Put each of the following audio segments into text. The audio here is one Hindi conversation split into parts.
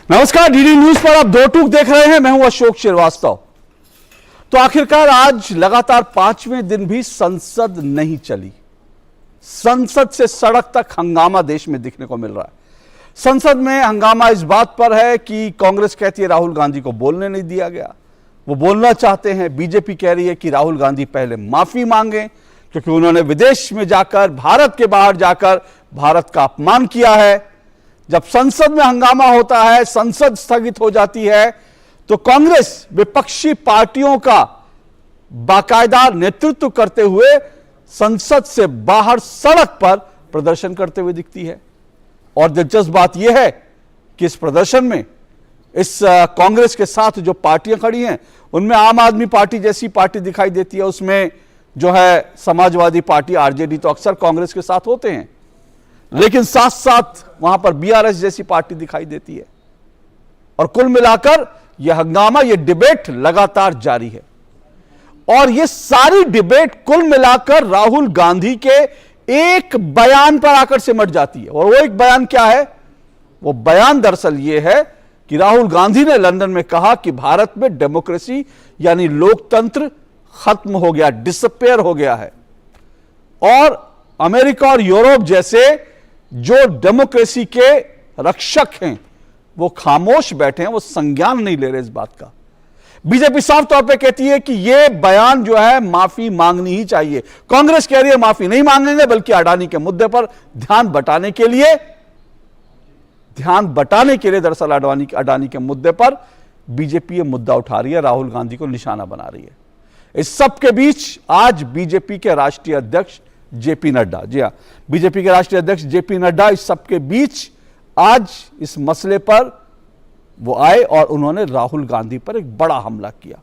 नमस्कार, डीडी न्यूज पर आप दो टूक देख रहे हैं। मैं हूं अशोक श्रीवास्तव। तो आखिरकार आज लगातार 5वें दिन भी संसद नहीं चली। संसद से सड़क तक हंगामा देश में दिखने को मिल रहा है। संसद में हंगामा इस बात पर है कि कांग्रेस कहती है राहुल गांधी को बोलने नहीं दिया गया, वो बोलना चाहते हैं। बीजेपी कह रही है कि राहुल गांधी पहले माफी मांगे क्योंकि उन्होंने विदेश में जाकर, भारत के बाहर जाकर भारत का अपमान किया है। जब संसद में हंगामा होता है, संसद स्थगित हो जाती है, तो कांग्रेस विपक्षी पार्टियों का बाकायदा नेतृत्व करते हुए संसद से बाहर सड़क पर प्रदर्शन करते हुए दिखती है। और दिलचस्प बात यह है कि इस प्रदर्शन में इस कांग्रेस के साथ जो पार्टियां खड़ी हैं उनमें आम आदमी पार्टी जैसी पार्टी दिखाई देती है, उसमें जो है समाजवादी पार्टी आरजेडी तो अक्सर कांग्रेस के साथ होते हैं, लेकिन साथ साथ वहां पर बीआरएस जैसी पार्टी दिखाई देती है। और कुल मिलाकर यह हंगामा, यह डिबेट लगातार जारी है। और यह सारी डिबेट कुल मिलाकर राहुल गांधी के एक बयान पर आकर सिमट जाती है। और वो एक बयान क्या है? वो बयान दरअसल यह है कि राहुल गांधी ने लंदन में कहा कि भारत में डेमोक्रेसी यानी लोकतंत्र खत्म हो गया, डिसअपेयर हो गया है। और अमेरिका और यूरोप जैसे जो डेमोक्रेसी के रक्षक हैं वो खामोश बैठे हैं, वो संज्ञान नहीं ले रहे इस बात का। बीजेपी साफ तौर पे कहती है कि यह बयान जो है माफी मांगनी ही चाहिए। कांग्रेस कह रही है माफी नहीं मांगेंगे, बल्कि अडानी के मुद्दे पर ध्यान बटाने के लिए दरअसल अडानी के मुद्दे पर बीजेपी यह मुद्दा उठा रही है, राहुल गांधी को निशाना बना रही है। इस सब के बीच आज बीजेपी के राष्ट्रीय अध्यक्ष जेपी नड्डा, जी हां, बीजेपी के राष्ट्रीय अध्यक्ष जेपी नड्डा इस सबके बीच आज इस मसले पर वो आए और उन्होंने राहुल गांधी पर एक बड़ा हमला किया।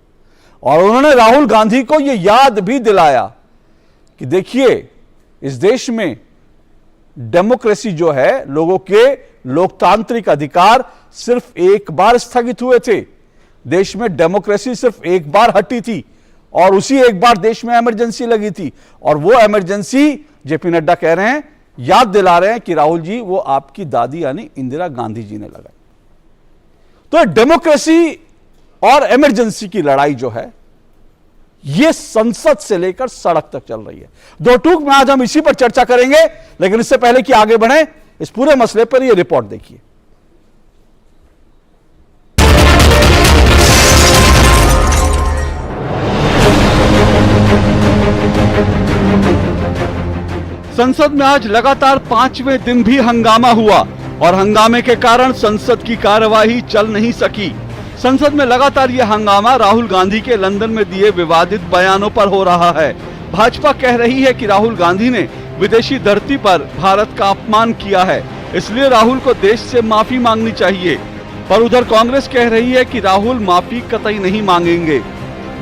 और उन्होंने राहुल गांधी को यह याद भी दिलाया कि देखिए, इस देश में डेमोक्रेसी जो है, लोगों के लोकतांत्रिक अधिकार सिर्फ एक बार स्थगित हुए थे। देश में डेमोक्रेसी सिर्फ एक बार हटी थी और उसी एक बार देश में इमरजेंसी लगी थी। और वो इमरजेंसी जेपी नड्डा कह रहे हैं, याद दिला रहे हैं कि राहुल जी वो आपकी दादी यानी इंदिरा गांधी जी ने लगाई। तो डेमोक्रेसी और इमरजेंसी की लड़ाई जो है ये संसद से लेकर सड़क तक चल रही है। दो टूक में आज हम इसी पर चर्चा करेंगे, लेकिन इससे पहले कि आगे बढ़े इस पूरे मसले पर यह रिपोर्ट देखिए। संसद में आज लगातार 5वें दिन भी हंगामा हुआ और हंगामे के कारण संसद की कार्यवाही चल नहीं सकी। संसद में लगातार यह हंगामा राहुल गांधी के लंदन में दिए विवादित बयानों पर हो रहा है। भाजपा कह रही है कि राहुल गांधी ने विदेशी धरती पर भारत का अपमान किया है, इसलिए राहुल को देश से माफी मांगनी चाहिए। पर उधर कांग्रेस कह रही है कि राहुल माफी कतई नहीं मांगेंगे।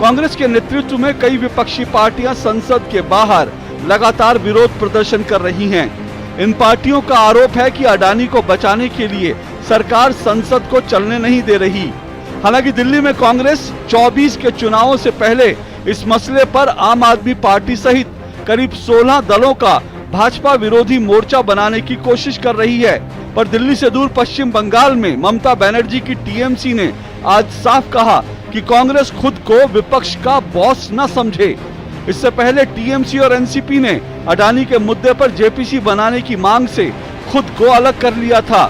कांग्रेस के नेतृत्व में कई विपक्षी पार्टियां संसद के बाहर लगातार विरोध प्रदर्शन कर रही हैं। इन पार्टियों का आरोप है कि अडानी को बचाने के लिए सरकार संसद को चलने नहीं दे रही। हालांकि दिल्ली में कांग्रेस 24 के चुनावों से पहले इस मसले पर आम आदमी पार्टी सहित करीब 16 दलों का भाजपा विरोधी मोर्चा बनाने की कोशिश कर रही है। पर दिल्ली से दूर पश्चिम बंगाल में ममता बनर्जी की टीएमसी ने आज साफ कहा कि कांग्रेस खुद को विपक्ष का बॉस न समझे। इससे पहले टीएमसी और एनसीपी ने अडानी के मुद्दे पर जेपीसी बनाने की मांग से खुद को अलग कर लिया था।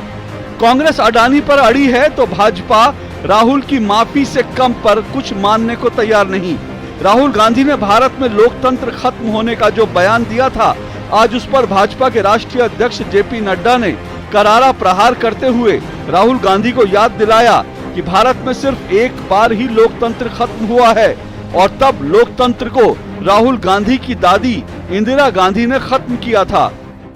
कांग्रेस अडानी पर अड़ी है तो भाजपा राहुल की माफी से कम पर कुछ मानने को तैयार नहीं। राहुल गांधी ने भारत में लोकतंत्र खत्म होने का जो बयान दिया था, आज उस पर भाजपा के राष्ट्रीय अध्यक्ष जेपी नड्डा ने करारा प्रहार करते हुए राहुल गांधी को याद दिलाया कि भारत में सिर्फ एक बार ही लोकतंत्र खत्म हुआ है और तब लोकतंत्र को राहुल गांधी की दादी इंदिरा गांधी ने खत्म किया था।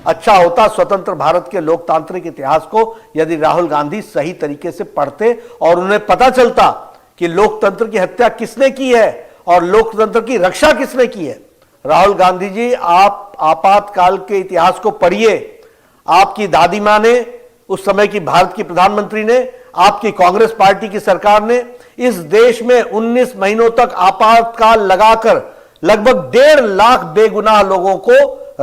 अच्छा होता स्वतंत्र भारत के लोकतांत्रिक इतिहास को यदि राहुल गांधी सही तरीके से पढ़ते और उन्हें पता चलता कि लोकतंत्र की हत्या किसने की है और लोकतंत्र की रक्षा किसने की है। राहुल गांधी जी, आप आपातकाल के इतिहास को पढ़िए। आपकी दादी मां ने, उस समय की भारत की प्रधानमंत्री ने, आपकी कांग्रेस पार्टी की सरकार ने इस देश में 19 महीनों तक आपातकाल लगाकर लगभग 1.5 लाख बेगुनाह लोगों को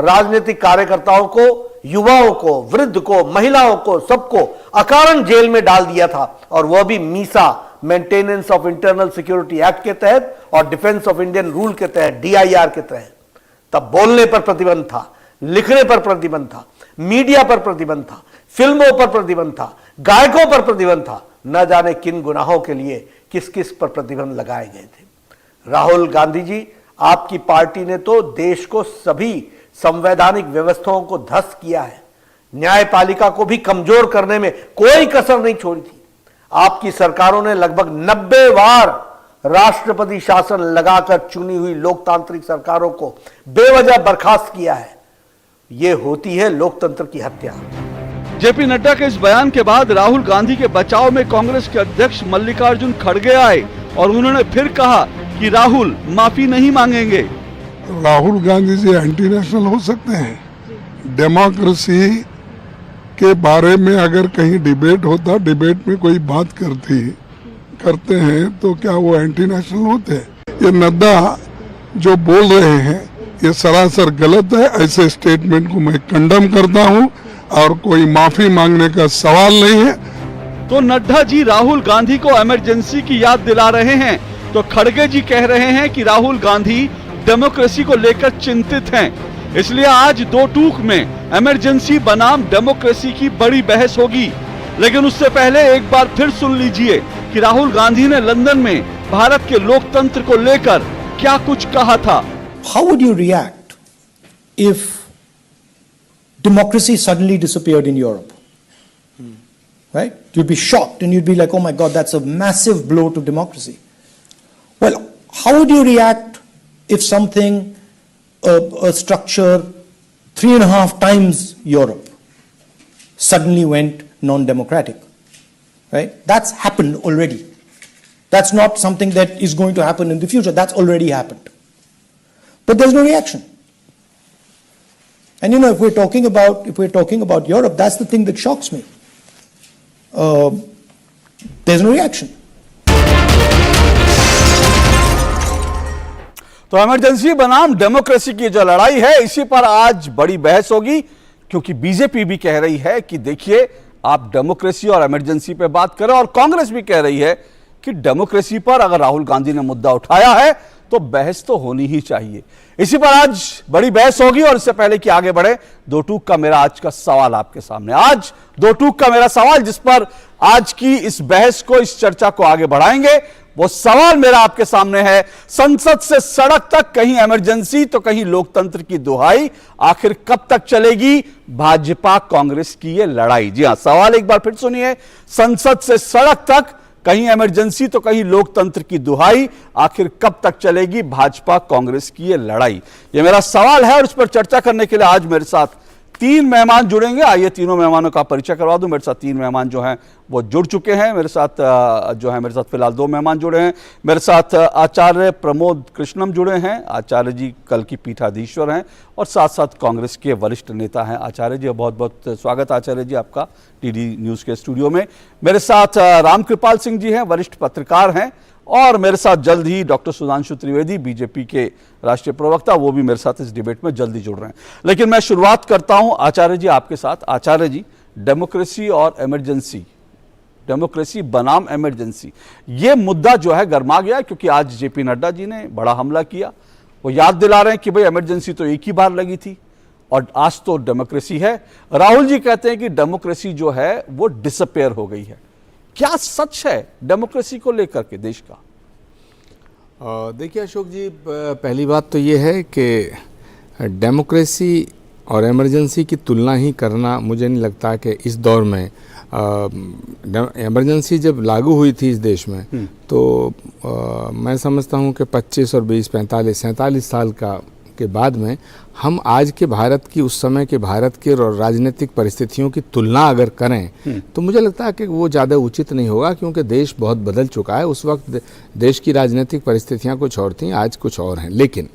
राजनीतिक कार्यकर्ताओं को, युवाओं को, वृद्ध को, महिलाओं को, सबको अकारण जेल में डाल दिया था, और वह भी Misa, maintenance of internal security act के तहत और डिफेंस ऑफ इंडियन रूल के तहत, DIR के तहत। तब बोलने पर प्रतिबंध था, लिखने पर प्रतिबंध था, मीडिया पर प्रतिबंध था, फिल्मों पर प्रतिबंध था, गायकों पर प्रतिबंध था, न जाने किन गुनाहों के लिए किस किस पर प्रतिबंध लगाए गए थे। राहुल गांधी जी, आपकी पार्टी ने तो देश को सभी संवैधानिक व्यवस्थाओं को ध्वस्त किया है, न्यायपालिका को भी कमजोर करने में कोई कसर नहीं छोड़ी थी। आपकी सरकारों ने लगभग 90 बार राष्ट्रपति शासन लगाकर चुनी हुई लोकतांत्रिक सरकारों को बेवजह बर्खास्त किया है। यह होती है लोकतंत्र की हत्या। जेपी नड्डा के इस बयान के बाद राहुल गांधी के बचाव में कांग्रेस के अध्यक्ष मल्लिकार्जुन खड़गे आए और उन्होंने फिर कहा कि राहुल माफी नहीं मांगेंगे। राहुल गांधी जी एंटी नेशनल हो सकते हैं। डेमोक्रेसी के बारे में अगर कहीं डिबेट होता, डिबेट में कोई बात करते हैं तो क्या वो एंटी नेशनल होते हैं? ये नड्डा जो बोल रहे हैं ये सरासर गलत है। ऐसे स्टेटमेंट को मैं कंडम करता हूं और कोई माफी मांगने का सवाल नहीं है। तो नड्डा जी राहुल गांधी को इमरजेंसी की याद दिला रहे हैं, तो खड़गे जी कह रहे हैं कि राहुल गांधी डेमोक्रेसी को लेकर चिंतित हैं। इसलिए आज दो टूक में इमरजेंसी बनाम डेमोक्रेसी की बड़ी बहस होगी। लेकिन उससे पहले एक बार फिर सुन लीजिए कि राहुल गांधी ने लंदन में भारत के लोकतंत्र को लेकर क्या कुछ कहा था। How would you react if democracy suddenly disappeared in Europe? Right? You'd be shocked and you'd be like, oh my God, that's a massive blow to democracy. Well, how would you react if something, a structure 3.5 times Europe suddenly went non-democratic? Right? That's happened already. That's not something that is going to happen in the future. That's already happened. But there's no reaction. And if we're talking about Europe, that's the thing that shocks me. There's no reaction. तो इमरजेंसी बनाम डेमोक्रेसी की जो लड़ाई है, इसी पर आज बड़ी बहस होगी, क्योंकि बीजेपी भी कह रही है कि देखिए आप डेमोक्रेसी और इमरजेंसी पे बात करें, और कांग्रेस भी कह रही है कि डेमोक्रेसी पर अगर राहुल गांधी ने मुद्दा उठाया है तो बहस तो होनी ही चाहिए। इसी पर आज बड़ी बहस होगी। और इससे पहले कि आगे बढ़े, दो टूक का मेरा आज का सवाल आपके सामने। आज दो टूक का मेरा सवाल, जिस पर आज की इस बहस को, इस चर्चा को आगे बढ़ाएंगे, वो सवाल मेरा आपके सामने है, संसद से सड़क तक कहीं इमरजेंसी तो कहीं लोकतंत्र की दुहाई, आखिर कब तक चलेगी भाजपा कांग्रेस की ये लड़ाई? जी हां, सवाल एक बार फिर सुनिए, संसद से सड़क तक कहीं इमरजेंसी तो कहीं लोकतंत्र की दुहाई, आखिर कब तक चलेगी भाजपा कांग्रेस की ये लड़ाई? ये मेरा सवाल है, और इस पर चर्चा करने के लिए आज मेरे साथ 3 मेहमान जुड़ेंगे। आइए तीनों मेहमानों का परिचय करवा दूं। मेरे साथ 3 मेहमान जो हैं वो जुड़ चुके हैं। मेरे साथ फिलहाल 2 मेहमान जुड़े हैं। मेरे साथ आचार्य प्रमोद कृष्णम जुड़े हैं। आचार्य जी कल की पीठाधीश्वर हैं और साथ साथ कांग्रेस के वरिष्ठ नेता हैं। आचार्य जी, बहुत बहुत स्वागत आचार्य जी आपका DD न्यूज के स्टूडियो में। मेरे साथ रामकृपाल सिंह जी हैं, वरिष्ठ पत्रकार हैं, और मेरे साथ जल्द ही डॉक्टर सुधांशु त्रिवेदी, बीजेपी के राष्ट्रीय प्रवक्ता, वो भी मेरे साथ इस डिबेट में जल्दी जुड़ रहे हैं। लेकिन मैं शुरुआत करता हूं आचार्य जी आपके साथ। आचार्य जी, डेमोक्रेसी और इमरजेंसी, डेमोक्रेसी बनाम इमरजेंसी, ये मुद्दा जो है गर्मा गया, क्योंकि आज जेपी नड्डा जी ने बड़ा हमला किया। वो याद दिला रहे हैं कि भाई इमरजेंसी तो एक ही बार लगी थी और आज तो डेमोक्रेसी है। राहुल जी कहते हैं कि डेमोक्रेसी जो है वो डिसअपेयर हो गई है। क्या सच है डेमोक्रेसी को लेकर के देश का? देखिए अशोक जी, पहली बात तो ये है कि डेमोक्रेसी और इमरजेंसी की तुलना ही करना मुझे नहीं लगता कि इस दौर में, इमरजेंसी जब लागू हुई थी इस देश में तो मैं समझता हूँ कि 25 और 20, 45, 47 साल के बाद में हम आज के भारत की, उस समय के भारत के राजनीतिक परिस्थितियों की तुलना अगर करें तो मुझे लगता है कि वो ज़्यादा उचित नहीं होगा, क्योंकि देश बहुत बदल चुका है। उस वक्त देश की राजनीतिक परिस्थितियां कुछ और थीं, आज कुछ और हैं। लेकिन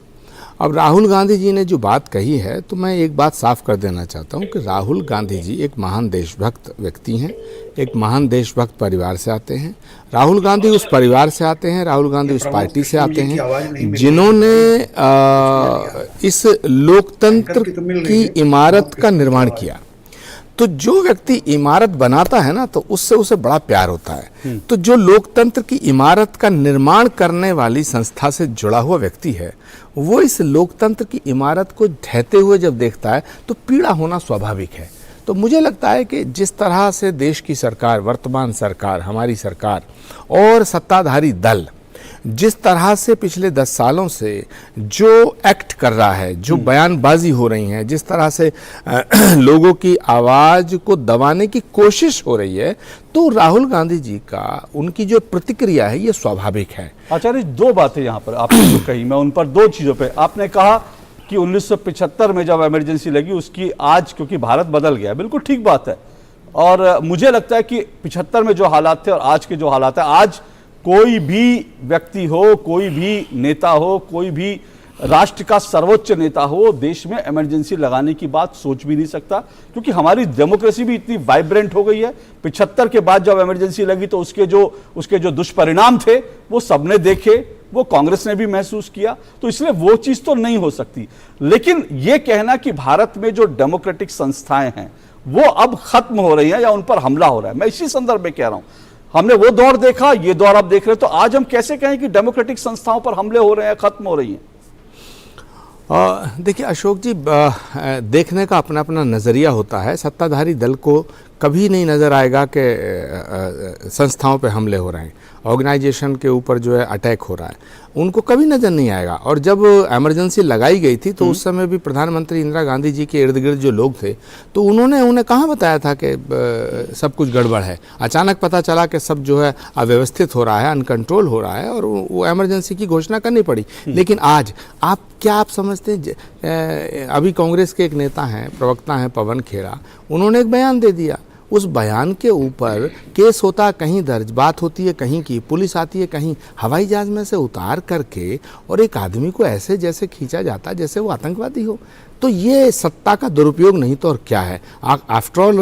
अब राहुल गांधी जी ने जो बात कही है, तो मैं एक बात साफ कर देना चाहता हूं कि राहुल गांधी जी एक महान देशभक्त व्यक्ति हैं, एक महान देशभक्त परिवार से आते हैं। राहुल गांधी उस परिवार से आते हैं, राहुल गांधी उस पार्टी से आते हैं जिन्होंने इस लोकतंत्र की इमारत का निर्माण किया। तो जो व्यक्ति इमारत बनाता है ना, तो उससे उसे बड़ा प्यार होता है। तो जो लोकतंत्र की इमारत का निर्माण करने वाली संस्था से जुड़ा हुआ व्यक्ति है, वो इस लोकतंत्र की इमारत को ढहते हुए जब देखता है तो पीड़ा होना स्वाभाविक है। तो मुझे लगता है कि जिस तरह से देश की सरकार, वर्तमान सरकार, हमारी सरकार और सत्ताधारी दल जिस तरह से पिछले 10 सालों से जो एक्ट कर रहा है, जो बयानबाजी हो रही है, जिस तरह से लोगों की आवाज को दबाने की कोशिश हो रही है, तो राहुल गांधी जी का उनकी जो प्रतिक्रिया है ये स्वाभाविक है। आचार्य, दो बातें यहाँ पर आपने जो कही, मैं उन पर दो चीजों पे, आपने कहा कि 1975 में जब इमरजेंसी लगी उसकी आज, क्योंकि भारत बदल गया, बिल्कुल ठीक बात है। और मुझे लगता है कि 75 में जो हालात थे और आज के जो हालात है, आज कोई भी व्यक्ति हो, कोई भी नेता हो, कोई भी राष्ट्र का सर्वोच्च नेता हो, देश में इमरजेंसी लगाने की बात सोच भी नहीं सकता, क्योंकि हमारी डेमोक्रेसी भी इतनी वाइब्रेंट हो गई है। 75 के बाद जब इमरजेंसी लगी तो उसके जो दुष्परिणाम थे वो सबने देखे, वो कांग्रेस ने भी महसूस किया, तो इसलिए वो चीज तो नहीं हो सकती। लेकिन ये कहना कि भारत में जो डेमोक्रेटिक संस्थाएं हैं वो अब खत्म हो रही हैं या उन पर हमला हो रहा है, मैं इसी संदर्भ में कह रहा हूं। हमने वो दौर देखा, ये दौर अब देख रहे हैं, तो आज हम कैसे कहें कि डेमोक्रेटिक संस्थाओं पर हमले हो रहे हैं, खत्म हो रही हैं? देखिए अशोक जी, देखने का अपना अपना नज़रिया होता है। सत्ताधारी दल को कभी नहीं नज़र आएगा कि संस्थाओं पे हमले हो रहे हैं, ऑर्गेनाइजेशन के ऊपर जो है अटैक हो रहा है, उनको कभी नज़र नहीं आएगा। और जब इमरजेंसी लगाई गई थी तो उस समय भी प्रधानमंत्री इंदिरा गांधी जी के इर्द गिर्द जो लोग थे, तो उन्होंने उन्हें कहाँ बताया था कि सब कुछ गड़बड़ है। अचानक पता चला कि सब जो है अव्यवस्थित हो रहा है, अनकंट्रोल हो रहा है, और वो इमरजेंसी की घोषणा करनी पड़ी। लेकिन आज आप समझते हैं, अभी कांग्रेस के एक नेता हैं, प्रवक्ता हैं पवन खेड़ा, उन्होंने एक बयान दे दिया। उस बयान के ऊपर केस होता कहीं दर्ज, बात होती है कहीं की, पुलिस आती है कहीं, हवाई जहाज में से उतार करके और एक आदमी को ऐसे जैसे खींचा जाता है जैसे वो आतंकवादी हो। तो ये सत्ता का दुरुपयोग नहीं तो और क्या है। आफ्टर ऑल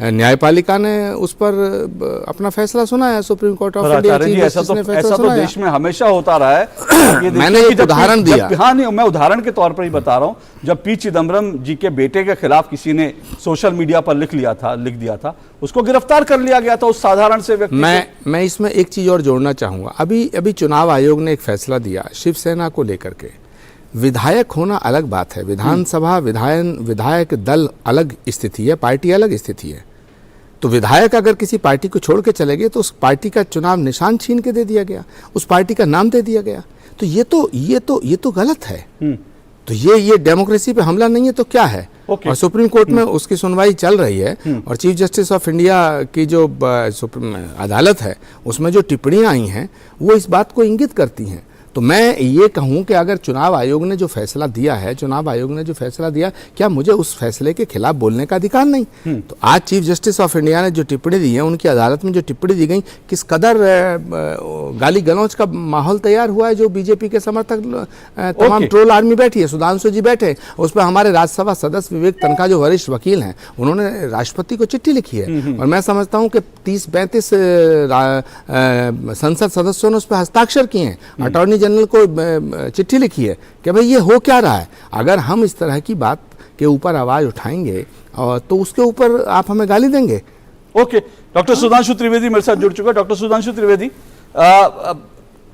न्यायपालिका ने उस पर अपना फैसला सुनाया, सुप्रीम कोर्ट ऑफ इंडिया ऐसा तो देश में हमेशा होता रहा है। मैंने एक उदाहरण दिया। हाँ, नहीं, मैं उदाहरण के तौर पर ही बता रहा हूँ। जब पी चिदम्बरम जी के बेटे के खिलाफ किसी ने सोशल मीडिया पर लिख दिया था, उसको गिरफ्तार कर लिया गया था, उस साधारण से व्यक्ति। मैं इसमें एक चीज और जोड़ना चाहूंगा। अभी चुनाव आयोग ने एक फैसला दिया शिवसेना को लेकर के। विधायक होना अलग बात है, विधानसभा विधायक दल अलग स्थिति है, पार्टी अलग स्थिति है। तो विधायक अगर किसी पार्टी को छोड़ के चले गए तो उस पार्टी का चुनाव निशान छीन के दे दिया गया, उस पार्टी का नाम दे दिया गया। तो ये तो गलत है। तो ये डेमोक्रेसी पे हमला नहीं है तो क्या है? और सुप्रीम कोर्ट में उसकी सुनवाई चल रही है, और चीफ जस्टिस ऑफ इंडिया की जो अदालत है उसमें जो टिप्पणियां आई हैं वो इस बात को इंगित करती हैं। तो मैं ये कहूं कि अगर चुनाव आयोग ने जो फैसला दिया, क्या मुझे उस फैसले के खिलाफ बोलने का अधिकार नहीं? तो आज चीफ जस्टिस ऑफ इंडिया ने जो टिप्पणी दी है, उनकी अदालत में जो टिप्पणी दी गई, किस कदर गाली गलौज का माहौल तैयार हुआ है। जो बीजेपी के समर्थक तमाम ट्रोल आर्मी बैठी है, सुधांशु जी बैठे, उस पर हमारे राज्यसभा सदस्य विवेक तनखा जो वरिष्ठ वकील हैं, उन्होंने राष्ट्रपति को चिट्ठी लिखी है। और मैं समझता हूँ कि 30-35 संसद सदस्यों ने उस पर हस्ताक्षर किए हैं, अटॉर्नी जनरल को चिट्ठी लिखी है कि भाई ये हो क्या रहा है। अगर हम इस तरह की बात के ऊपर आवाज उठाएंगे तो उसके ऊपर आप हमें गाली देंगे। ओके, डॉक्टर सुधांशु त्रिवेदी मेरे साथ जुड़ चुका है। डॉक्टर सुधांशु त्रिवेदी,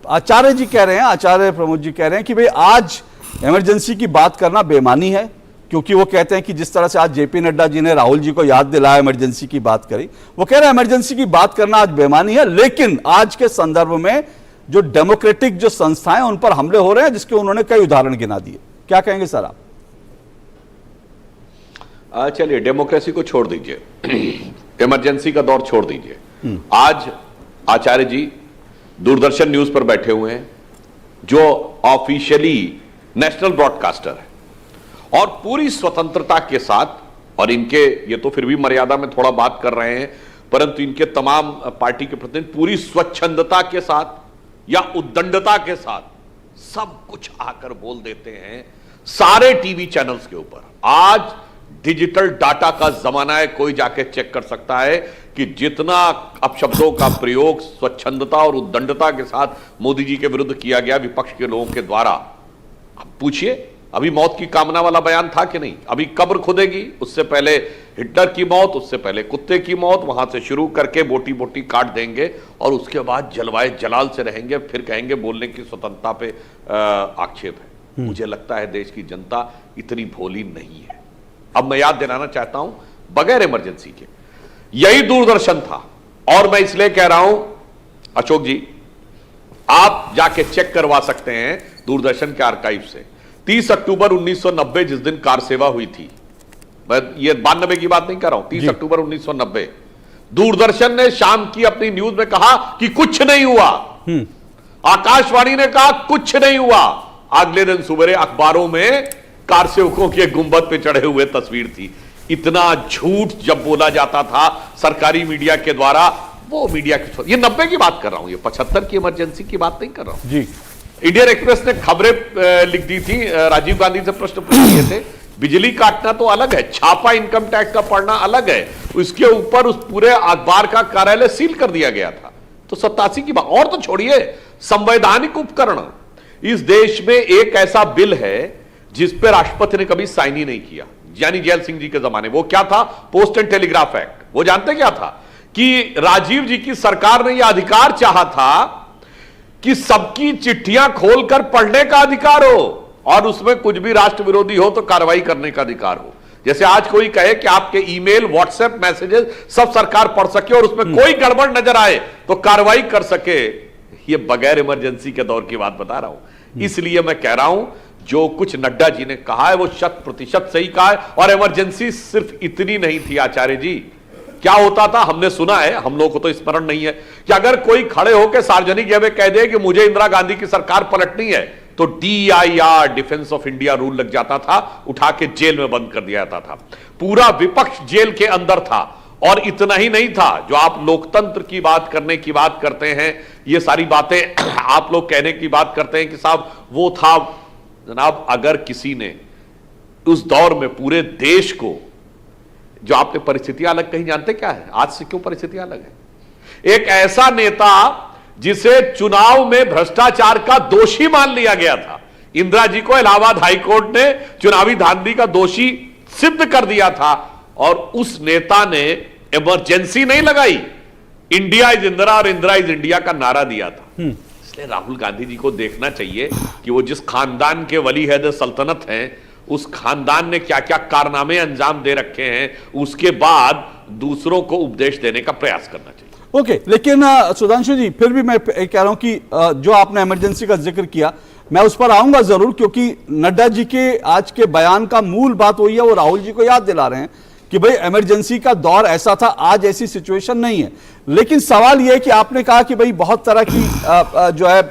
आचार्य जी कह रहे हैं, आचार्य प्रमोद जी कह रहे हैं कि भाई आज इमरजेंसी की बात करना बेमानी है, क्योंकि वो कहते हैं कि जिस तरह से आज जेपी नड्डा जी ने राहुल जी को याद दिलाया, इमरजेंसी की बात करी, वो कह रहे हैं इमरजेंसी की बात करना आज बेमानी है। लेकिन आज के संदर्भ में जो डेमोक्रेटिक जो संस्थाएं उन पर हमले हो रहे हैं, जिसके उन्होंने कई उदाहरण गिना दिए, क्या कहेंगे सर आप? चलिए, डेमोक्रेसी को छोड़ दीजिए, इमरजेंसी का दौर छोड़ दीजिए। आज आचार्य जी दूरदर्शन न्यूज पर बैठे हुए हैं, जो ऑफिशियली नेशनल ब्रॉडकास्टर है, और पूरी स्वतंत्रता के साथ, और इनके ये तो फिर भी मर्यादा में थोड़ा बात कर रहे हैं, परंतु इनके तमाम पार्टी के प्रतिनिधि पूरी स्वच्छंदता के साथ या उद्दंडता के साथ सब कुछ आकर बोल देते हैं सारे टीवी चैनल्स के ऊपर। आज डिजिटल डाटा का जमाना है, कोई जाके चेक कर सकता है कि जितना अपशब्दों का प्रयोग स्वच्छंदता और उद्दंडता के साथ मोदी जी के विरुद्ध किया गया विपक्ष के लोगों के द्वारा। अब पूछिए, अभी मौत की कामना वाला बयान था कि नहीं? अभी कब्र खुदेगी, उससे पहले हिटलर की मौत, उससे पहले कुत्ते की मौत, वहां से शुरू करके बोटी बोटी काट देंगे और उसके बाद जलवाए जलाल से रहेंगे, फिर कहेंगे बोलने की स्वतंत्रता पे आक्षेप है। मुझे लगता है देश की जनता इतनी भोली नहीं है। अब मैं याद दिलाना चाहता हूं, बगैर इमरजेंसी के यही दूरदर्शन था, और मैं इसलिए कह रहा हूं अशोक जी, आप जाके चेक करवा सकते हैं दूरदर्शन के आर्काइव से। 30 अक्टूबर 1990 जिस दिन कार सेवा हुई थी, मैं ये 92 की बात नहीं कर रहा हूं, 30 अक्टूबर 1990 दूरदर्शन ने शाम की अपनी न्यूज में कहा कि कुछ नहीं हुआ। आकाशवाणी ने कहा कुछ नहीं हुआ। अगले दिन सुबह अखबारों में कार सेवकों के गुंबद पे चढ़े हुए तस्वीर थी। इतना झूठ जब बोला जाता था सरकारी मीडिया के द्वारा, वो मीडिया की, ये 90 की बात कर रहा हूं, ये 75 की इमरजेंसी की बात नहीं कर रहा हूं जी। इंडियन एक्सप्रेस ने खबरें लिख दी थी, राजीव गांधी से प्रश्न पूछ किए थे। बिजली काटना तो अलग है, छापा इनकम टैक्स का पढ़ना अलग है, उसके ऊपर उस पूरे अखबार का कार्यालय सील कर दिया गया था। तो 87 की बात, और तो छोड़िए, संवैधानिक उपकरण, इस देश में एक ऐसा बिल है जिस पर राष्ट्रपति ने कभी साइन ही नहीं किया, यानी जैल सिंह जी के जमाने। वो क्या था? Post and telegraph act. वो जानते क्या था? कि राजीव जी की सरकार ने यह अधिकार चाहा था कि सबकी चिट्ठियां खोलकर पढ़ने का अधिकार हो, और उसमें कुछ भी राष्ट्र विरोधी हो तो कार्रवाई करने का अधिकार हो। जैसे आज कोई कहे कि आपके ईमेल, व्हाट्सएप मैसेजेस सब सरकार पढ़ सके और उसमें कोई गड़बड़ नजर आए तो कार्रवाई कर सके। ये बगैर इमरजेंसी के दौर की बात बता रहा हूं। इसलिए मैं कह रहा हूं, जो कुछ नड्डा जी ने कहा है वो 100% सही कहा है। और इमरजेंसी सिर्फ इतनी नहीं थी आचार्य जी। क्या होता था, हमने सुना है, हम लोगों को तो स्मरण नहीं है, कि अगर कोई खड़े होकर सार्वजनिक में कह दे कि मुझे इंदिरा गांधी की सरकार पलटनी है, तो DIR, defence of India rule लग जाता था, उठा के जेल में बंद कर दिया जाता था। पूरा विपक्ष जेल के अंदर था। और इतना ही नहीं था, जो आप लोकतंत्र की बात करने की बात करते हैं, ये सारी बातें आप लोग कहने की बात करते हैं कि साहब वो था। जनाब, अगर किसी ने उस दौर में पूरे देश को, जो आपने परिस्थितियां अलग कहीं, जानते क्या है आज से क्यों परिस्थितियां अलग है? एक ऐसा नेता जिसे चुनाव में भ्रष्टाचार का दोषी मान लिया गया था, इंदिरा जी को इलाहाबाद हाईकोर्ट ने चुनावी धांधली का दोषी सिद्ध कर दिया था, और उस नेता ने इमरजेंसी नहीं लगाई, इंडिया इज इंदिरा और इंदिरा इज इंडिया का नारा दिया था। इसलिए राहुल गांधी जी को देखना चाहिए कि वो जिस खानदान के वली है सल्तनत हैं, उस खानदान ने क्या क्या कारनामे अंजाम दे रखे हैं, उसके बाद दूसरों को उपदेश देने का प्रयास करना चाहिए। ओके, लेकिन सुधांशु जी, फिर भी मैं कह रहा हूं कि जो आपने इमरजेंसी का जिक्र किया, मैं उस पर आऊंगा जरूर, क्योंकि नड्डा जी के आज के बयान का मूल बात वही है, वो राहुल जी को याद दिला रहे हैं कि भाई इमरजेंसी का दौर ऐसा था, आज ऐसी सिचुएशन नहीं है। लेकिन सवाल यह है कि आपने कहा कि भाई बहुत तरह की जो है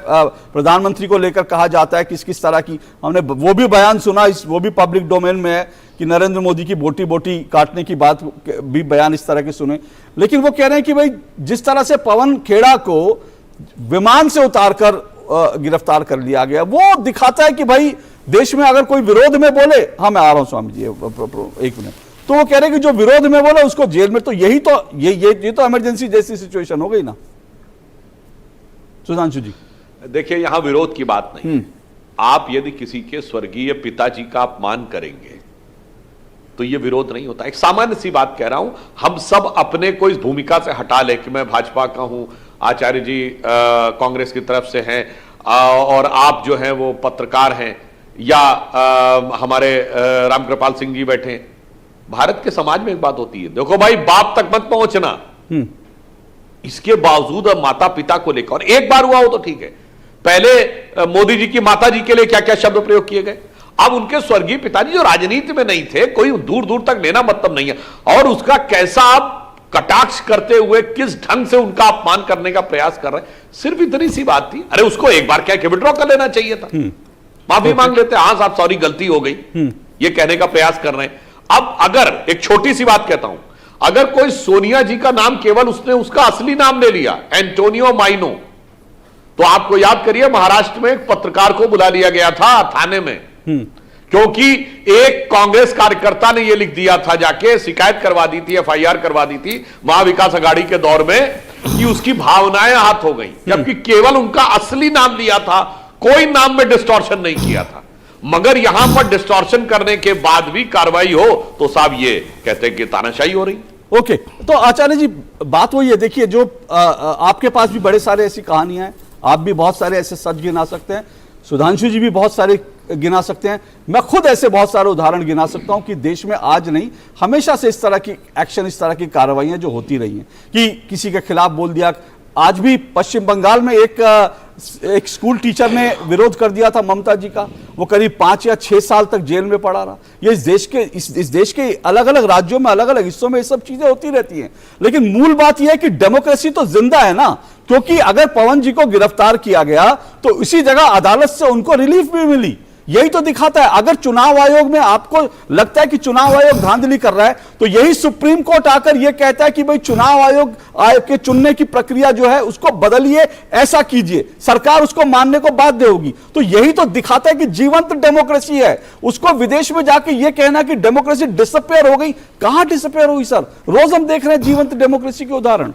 प्रधानमंत्री को लेकर कहा जाता है, किस किस तरह की, हमने वो भी बयान सुना, वो भी पब्लिक डोमेन में है कि नरेंद्र मोदी की बोटी बोटी काटने की बात भी, बयान इस तरह के सुने। लेकिन वो कह रहे हैं कि भाई जिस तरह से पवन खेड़ा को विमान से उतारकर गिरफ्तार कर लिया गया, वो दिखाता है कि भाई देश में अगर कोई विरोध में बोले, हाँ मैं आ रहा हूं स्वामी जी एक मिनट, तो वो कह रहे हैं कि जो विरोध में बोला उसको जेल में, तो यही तो ये तो इमरजेंसी जैसी सिचुएशन हो गई ना सुधांशु जी। देखिए, यहां विरोध की बात नहीं है। आप यदि किसी के स्वर्गीय पिताजी का अपमान करेंगे तो ये विरोध नहीं होता। एक सामान्य सी बात कह रहा हूं, हम सब अपने को इस भूमिका से हटा ले कि मैं भाजपा का हूं, आचार्य जी कांग्रेस की तरफ से हैं, और आप जो हैं वो पत्रकार हैं, या हमारे रामकृपाल सिंह जी बैठे हैं। भारत के समाज में एक बात होती है, देखो भाई बाप तक मत पहुंचना। इसके बावजूद अब माता पिता को लेकर, और एक बार हुआ हो तो ठीक है, पहले मोदी जी की माता जी के लिए क्या क्या शब्द प्रयोग किए गए। अब उनके स्वर्गीय पिताजी जो राजनीति में नहीं थे, कोई दूर दूर तक लेना मतलब नहीं है, और उसका कैसा आप कटाक्ष करते हुए किस ढंग से उनका अपमान करने का प्रयास कर रहे हैं, सिर्फ इतनी सी बात थी। अरे उसको एक बार क्या विड्रॉ कर लेना चाहिए था, माफी मांग लेते, हाँ साहब सॉरी गलती हो गई, ये कहने का प्रयास कर रहे हैं। अब अगर एक छोटी सी बात कहता हूं, अगर कोई सोनिया जी का नाम केवल उसने उसका असली नाम ले लिया, एंटोनियो माइनो, तो आपको याद करिए महाराष्ट्र में एक पत्रकार को बुला लिया गया था थाने में, क्योंकि एक कांग्रेस कार्यकर्ता ने यह लिख दिया था, जाके शिकायत करवा दी थी, एफआईआर करवा दी थी महाविकास अघाड़ी के दौर में, कि उसकी भावनाएं आहत हो गई, जबकि केवल उनका असली नाम लिया था, कोई नाम में डिस्टॉर्शन नहीं किया था। मगर यहां पर डिस्टॉर्शन करने के बाद भी कार्रवाई हो तो साहब ये कहते हैं कि तानाशाही हो रही। ओके, तो आचार्य जी बात वही है, देखिए जो आपके पास भी बड़े सारे ऐसी कहानियां हैं, आप भी बहुत सारे ऐसे सच गिना सकते हैं, सुधांशु जी भी बहुत सारे गिना सकते हैं, मैं खुद ऐसे बहुत सारे उदाहरण गिना सकता हूं कि देश में आज नहीं हमेशा से इस तरह की एक्शन, इस तरह की कार्रवाइयां जो होती रही हैं कि किसी के खिलाफ बोल दिया। आज भी पश्चिम बंगाल में एक स्कूल टीचर ने विरोध कर दिया था ममता जी का, वो करीब 5 या 6 साल तक जेल में पड़ा रहा। ये इस देश के अलग अलग राज्यों में, अलग अलग हिस्सों में ये सब चीजें होती रहती हैं, लेकिन मूल बात यह है कि डेमोक्रेसी तो जिंदा है ना, क्योंकि अगर पवन जी को गिरफ्तार किया गया तो इसी जगह अदालत से उनको रिलीफ भी मिली। यही तो दिखाता है, अगर चुनाव आयोग में आपको लगता है कि चुनाव आयोग धांधली कर रहा है, तो यही सुप्रीम कोर्ट आकर यह कहता है कि भाई चुनाव आयोग के चुनने की प्रक्रिया जो है उसको बदलिए, ऐसा कीजिए, सरकार उसको मानने को बाध्य होगी। तो यही तो दिखाता है कि जीवंत डेमोक्रेसी है। उसको विदेश में जाके यह कहना कि डेमोक्रेसी डिसअपियर हो गई, कहां डिसअपियर हुई सर? रोज हम देख रहे हैं जीवंत डेमोक्रेसी के उदाहरण।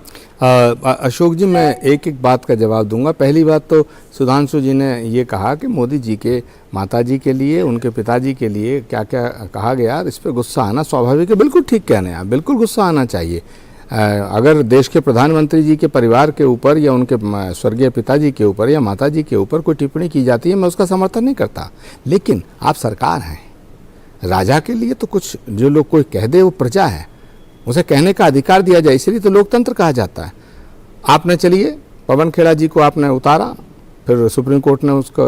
अशोक जी, मैं एक एक बात का जवाब दूंगा। पहली बात तो सुधांशु जी ने ये कहा कि मोदी जी के माताजी के लिए, उनके पिताजी के लिए क्या क्या कहा गया, इस पर गुस्सा आना स्वाभाविक है। बिल्कुल ठीक कहने हैं आप, बिल्कुल गुस्सा आना चाहिए। अगर देश के प्रधानमंत्री जी के परिवार के ऊपर या उनके स्वर्गीय पिताजी के ऊपर या माताजी के ऊपर कोई टिप्पणी की जाती है, मैं उसका समर्थन नहीं करता, लेकिन आप सरकार हैं। राजा के लिए तो कुछ जो लोग कोई कह दे वो प्रजा है, उसे कहने का अधिकार दिया जाए, इसलिए तो लोकतंत्र कहा जाता है। आपने चलिए पवन खेड़ा जी को आपने उतारा, फिर सुप्रीम कोर्ट ने उसको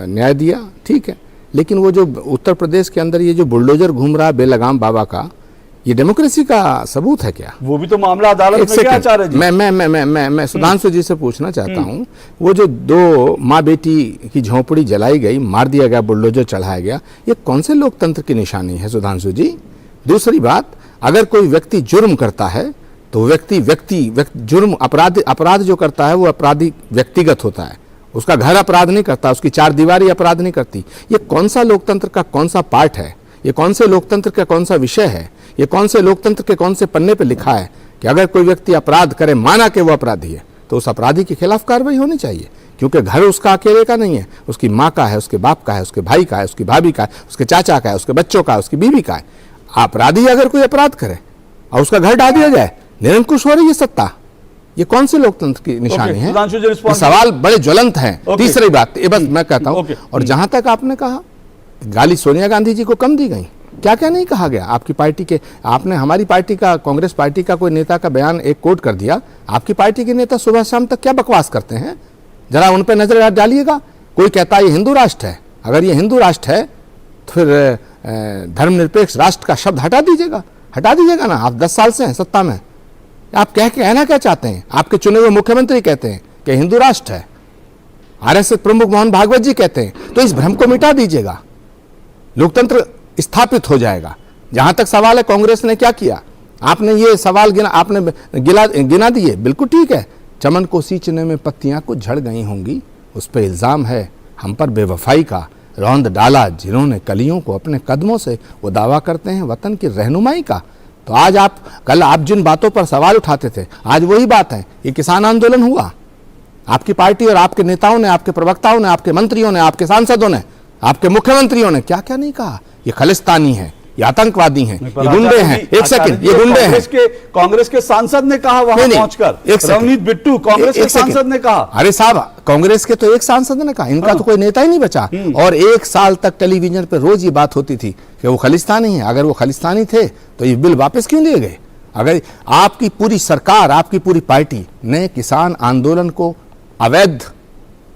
न्याय दिया, ठीक है, लेकिन वो जो उत्तर प्रदेश के अंदर ये जो बुलडोजर घूम रहा बेलगाम बाबा का, ये डेमोक्रेसी का सबूत है क्या? वो भी तो मामला अदालत में क्या आचार्य जी? मैं सुधांशु जी से पूछना चाहता हूँ, वो जो 2 माँ बेटी की झोंपड़ी जलाई गई, मार दिया गया, बुलडोजर चढ़ाया गया, ये कौन से लोकतंत्र की निशानी है सुधांशु जी? दूसरी बात, अगर कोई व्यक्ति जुर्म करता है तो व्यक्ति जुर्म अपराध जो करता है वो अपराधी व्यक्तिगत होता है, उसका घर अपराध नहीं करता, उसकी 4 दीवारी अपराध नहीं करती। ये कौन सा लोकतंत्र का कौन सा पार्ट है? ये कौन से लोकतंत्र का कौन सा विषय है? ये कौन से लोकतंत्र के कौन से पन्ने पे लिखा है कि अगर कोई व्यक्ति अपराध करे, माना कि वो अपराधी है, तो उस अपराधी के खिलाफ कार्रवाई होनी चाहिए? क्योंकि घर उसका अकेले का नहीं है, उसकी माँ का है, उसके बाप का है, उसके भाई का है, उसकी भाभी का है, उसके चाचा का है, उसके बच्चों का है, उसकी बीवी का है। अपराधी अगर कोई अपराध करे और उसका घर ढा दिया जाए, निरंकुश हो रही है सत्ता, ये कौन से लोकतंत्र की निशानी है? ये सवाल बड़े ज्वलंत हैं। तीसरी बात ये बस मैं कहता हूं, और जहां तक आपने कहा गाली सोनिया गांधी जी को कम दी गई, क्या क्या नहीं कहा गया आपकी पार्टी के? आपने हमारी पार्टी का, कांग्रेस पार्टी का कोई नेता का बयान एक कोट कर दिया, आपकी पार्टी के नेता सुबह शाम तक क्या बकवास करते हैं, जरा उन पर नजर डालिएगा। कोई कहता है ये हिंदू राष्ट्र है, अगर ये हिंदू राष्ट्र है तो फिर धर्मनिरपेक्ष राष्ट्र का शब्द हटा दीजिएगा ना। आप 10 साल से हैं सत्ता में, आप कहना क्या चाहते हैं? आपके चुने हुए मुख्यमंत्री कहते हैं कि हिंदू राष्ट्र है, आरएसएस प्रमुख मोहन भागवत जी कहते हैं, तो इस भ्रम को मिटा दीजिएगा, लोकतंत्र स्थापित हो जाएगा। जहां तक सवाल है कांग्रेस ने क्या किया, आपने ये सवाल गिना दिए, बिल्कुल ठीक है। चमन को सींचने में पत्तियां कुछ झड़ गई होंगी, उस पर इल्जाम है हम पर बेवफाई का, रौंद डाला जिन्होंने कलियों को अपने कदमों से, वो दावा करते हैं वतन की रहनुमाई का। तो आज कल आप जिन बातों पर सवाल उठाते थे, आज वही बात है। ये किसान आंदोलन हुआ, आपकी पार्टी और आपके नेताओं ने, आपके प्रवक्ताओं ने, आपके मंत्रियों ने, आपके सांसदों ने, आपके मुख्यमंत्रियों ने क्या क्या नहीं कहा। ये खालिस्तानी है, ये आतंकवादी हैं, ये गुंडे हैं। एक सेकंड, ये गुंडे हैं। कांग्रेस के सांसद ने कहा वहां पहुंचकर, रवनीत बिट्टू कांग्रेस के सांसद ने कहा। अरे साहब, कांग्रेस के तो एक सांसद ने कहा, इनका तो कोई नेता ही नहीं बचा। और 1 साल तक टेलीविजन पे रोज ये बात होती थी कि वो खालिस्तानी है। अगर वो खालिस्तानी थे तो ये बिल वापस क्यों लिए गए? अगर आपकी पूरी सरकार, आपकी पूरी पार्टी ने किसान आंदोलन को अवैध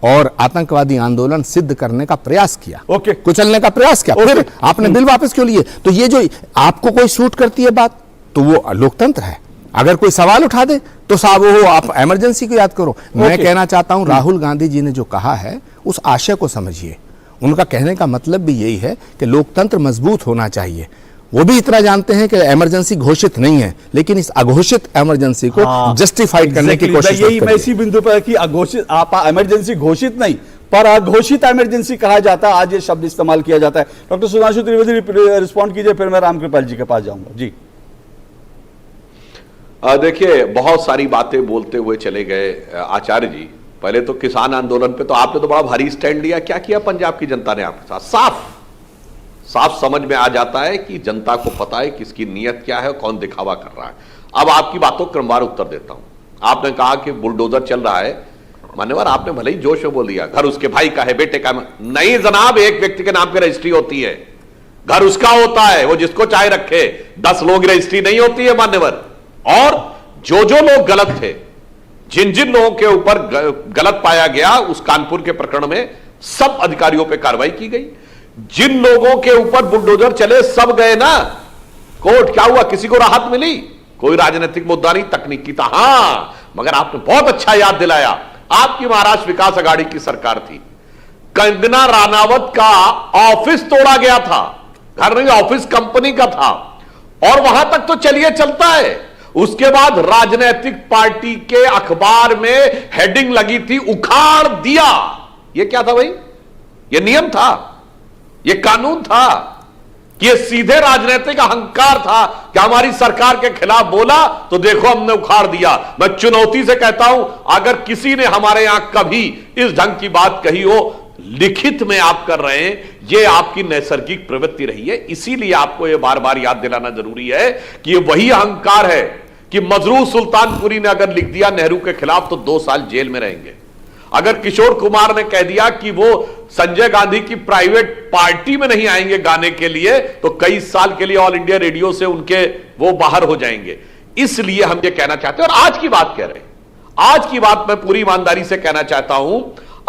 और आतंकवादी आंदोलन सिद्ध करने का प्रयास किया, कुचलने का प्रयास किया, फिर आपने बिल वापस क्यों लिए? तो ये जो आपको कोई सूट करती है बात, तो वो लोकतंत्र है। अगर कोई सवाल उठा दे तो साहब वो आप इमरजेंसी को याद करो। मैं कहना चाहता हूं, राहुल गांधी जी ने जो कहा है उस आशय को समझिए। उनका कहने का मतलब भी यही है कि लोकतंत्र मजबूत होना चाहिए। वो भी इतना जानते हैं कि इमरजेंसी घोषित नहीं है, लेकिन इस अघोषित इमरजेंसी को जस्टिफाइड करने की कोशिश यही मत मैं करिए। इसी बिंदु पर कि अघोषित आप इमरजेंसी घोषित नहीं पर अघोषित इमरजेंसी कहा जाता है, आज ये शब्द इस्तेमाल किया जाता है। डॉक्टर सुधांशु त्रिवेदी रिस्पॉन्ड कीजिए, फिर मैं रामकृपाल जी के पास जाऊंगा। जी देखिए, बहुत सारी बातें बोलते हुए चले गए आचार्य जी। पहले तो किसान आंदोलन पे तो आपने तो बड़ा भारी स्टैंड लिया। क्या किया पंजाब की जनता ने आपके साथ? साफ साफ समझ में आ जाता है कि जनता को पता है किसकी नीयत क्या है, कौन दिखावा कर रहा है। अब आपकी बातों को क्रमवार उत्तर देता हूं। आपने कहा कि बुलडोजर चल रहा है, मान्यवर आपने भले ही जोश में बोल दिया घर उसके भाई का है, बेटे का नहीं जनाब, एक व्यक्ति के नाम की रजिस्ट्री होती है, घर उसका होता है, वो जिसको चाहे रखे। 10 लोग रजिस्ट्री नहीं होती है मान्यवर। और जो लोग गलत थे, जिन जिन लोगों के ऊपर गलत पाया गया उस कानपुर के प्रकरण में सब अधिकारियों पर कार्रवाई की गई। जिन लोगों के ऊपर बुलडोजर चले सब गए ना कोर्ट। क्या हुआ? किसी को राहत मिली? कोई राजनीतिक मुद्दा नहीं, तकनीकी था। हां, मगर आपने बहुत अच्छा याद दिलाया, आपकी महाराष्ट्र विकास आघाड़ी की सरकार थी, कंगना रानावत का ऑफिस तोड़ा गया था। घर नहीं, ऑफिस कंपनी का था, और वहां तक तो चलिए चलता है। उसके बाद राजनीतिक पार्टी के अखबार में हेडिंग लगी थी, उखाड़ दिया। यह क्या था भाई? यह नियम था, यह कानून था कि यह सीधे राजनीतिक अहंकार था कि हमारी सरकार के खिलाफ बोला तो देखो हमने उखाड़ दिया। मैं चुनौती से कहता हूं, अगर किसी ने हमारे यहां कभी इस ढंग की बात कही हो, लिखित में आप कर रहे हैं, यह आपकी नैसर्गिक प्रवृत्ति रही है। इसीलिए आपको यह बार बार याद दिलाना जरूरी है कि यह वही अहंकार है कि मजरू सुल्तानपुरी ने अगर लिख दिया नेहरू के खिलाफ तो 2 साल जेल में रहेंगे। अगर किशोर कुमार ने कह दिया कि वो संजय गांधी की प्राइवेट पार्टी में नहीं आएंगे गाने के लिए, तो कई साल के लिए ऑल इंडिया रेडियो से उनके वो बाहर हो जाएंगे। इसलिए हम ये कहना चाहते हैं, और आज की बात कह रहे हैं, आज की बात मैं पूरी ईमानदारी से कहना चाहता हूं,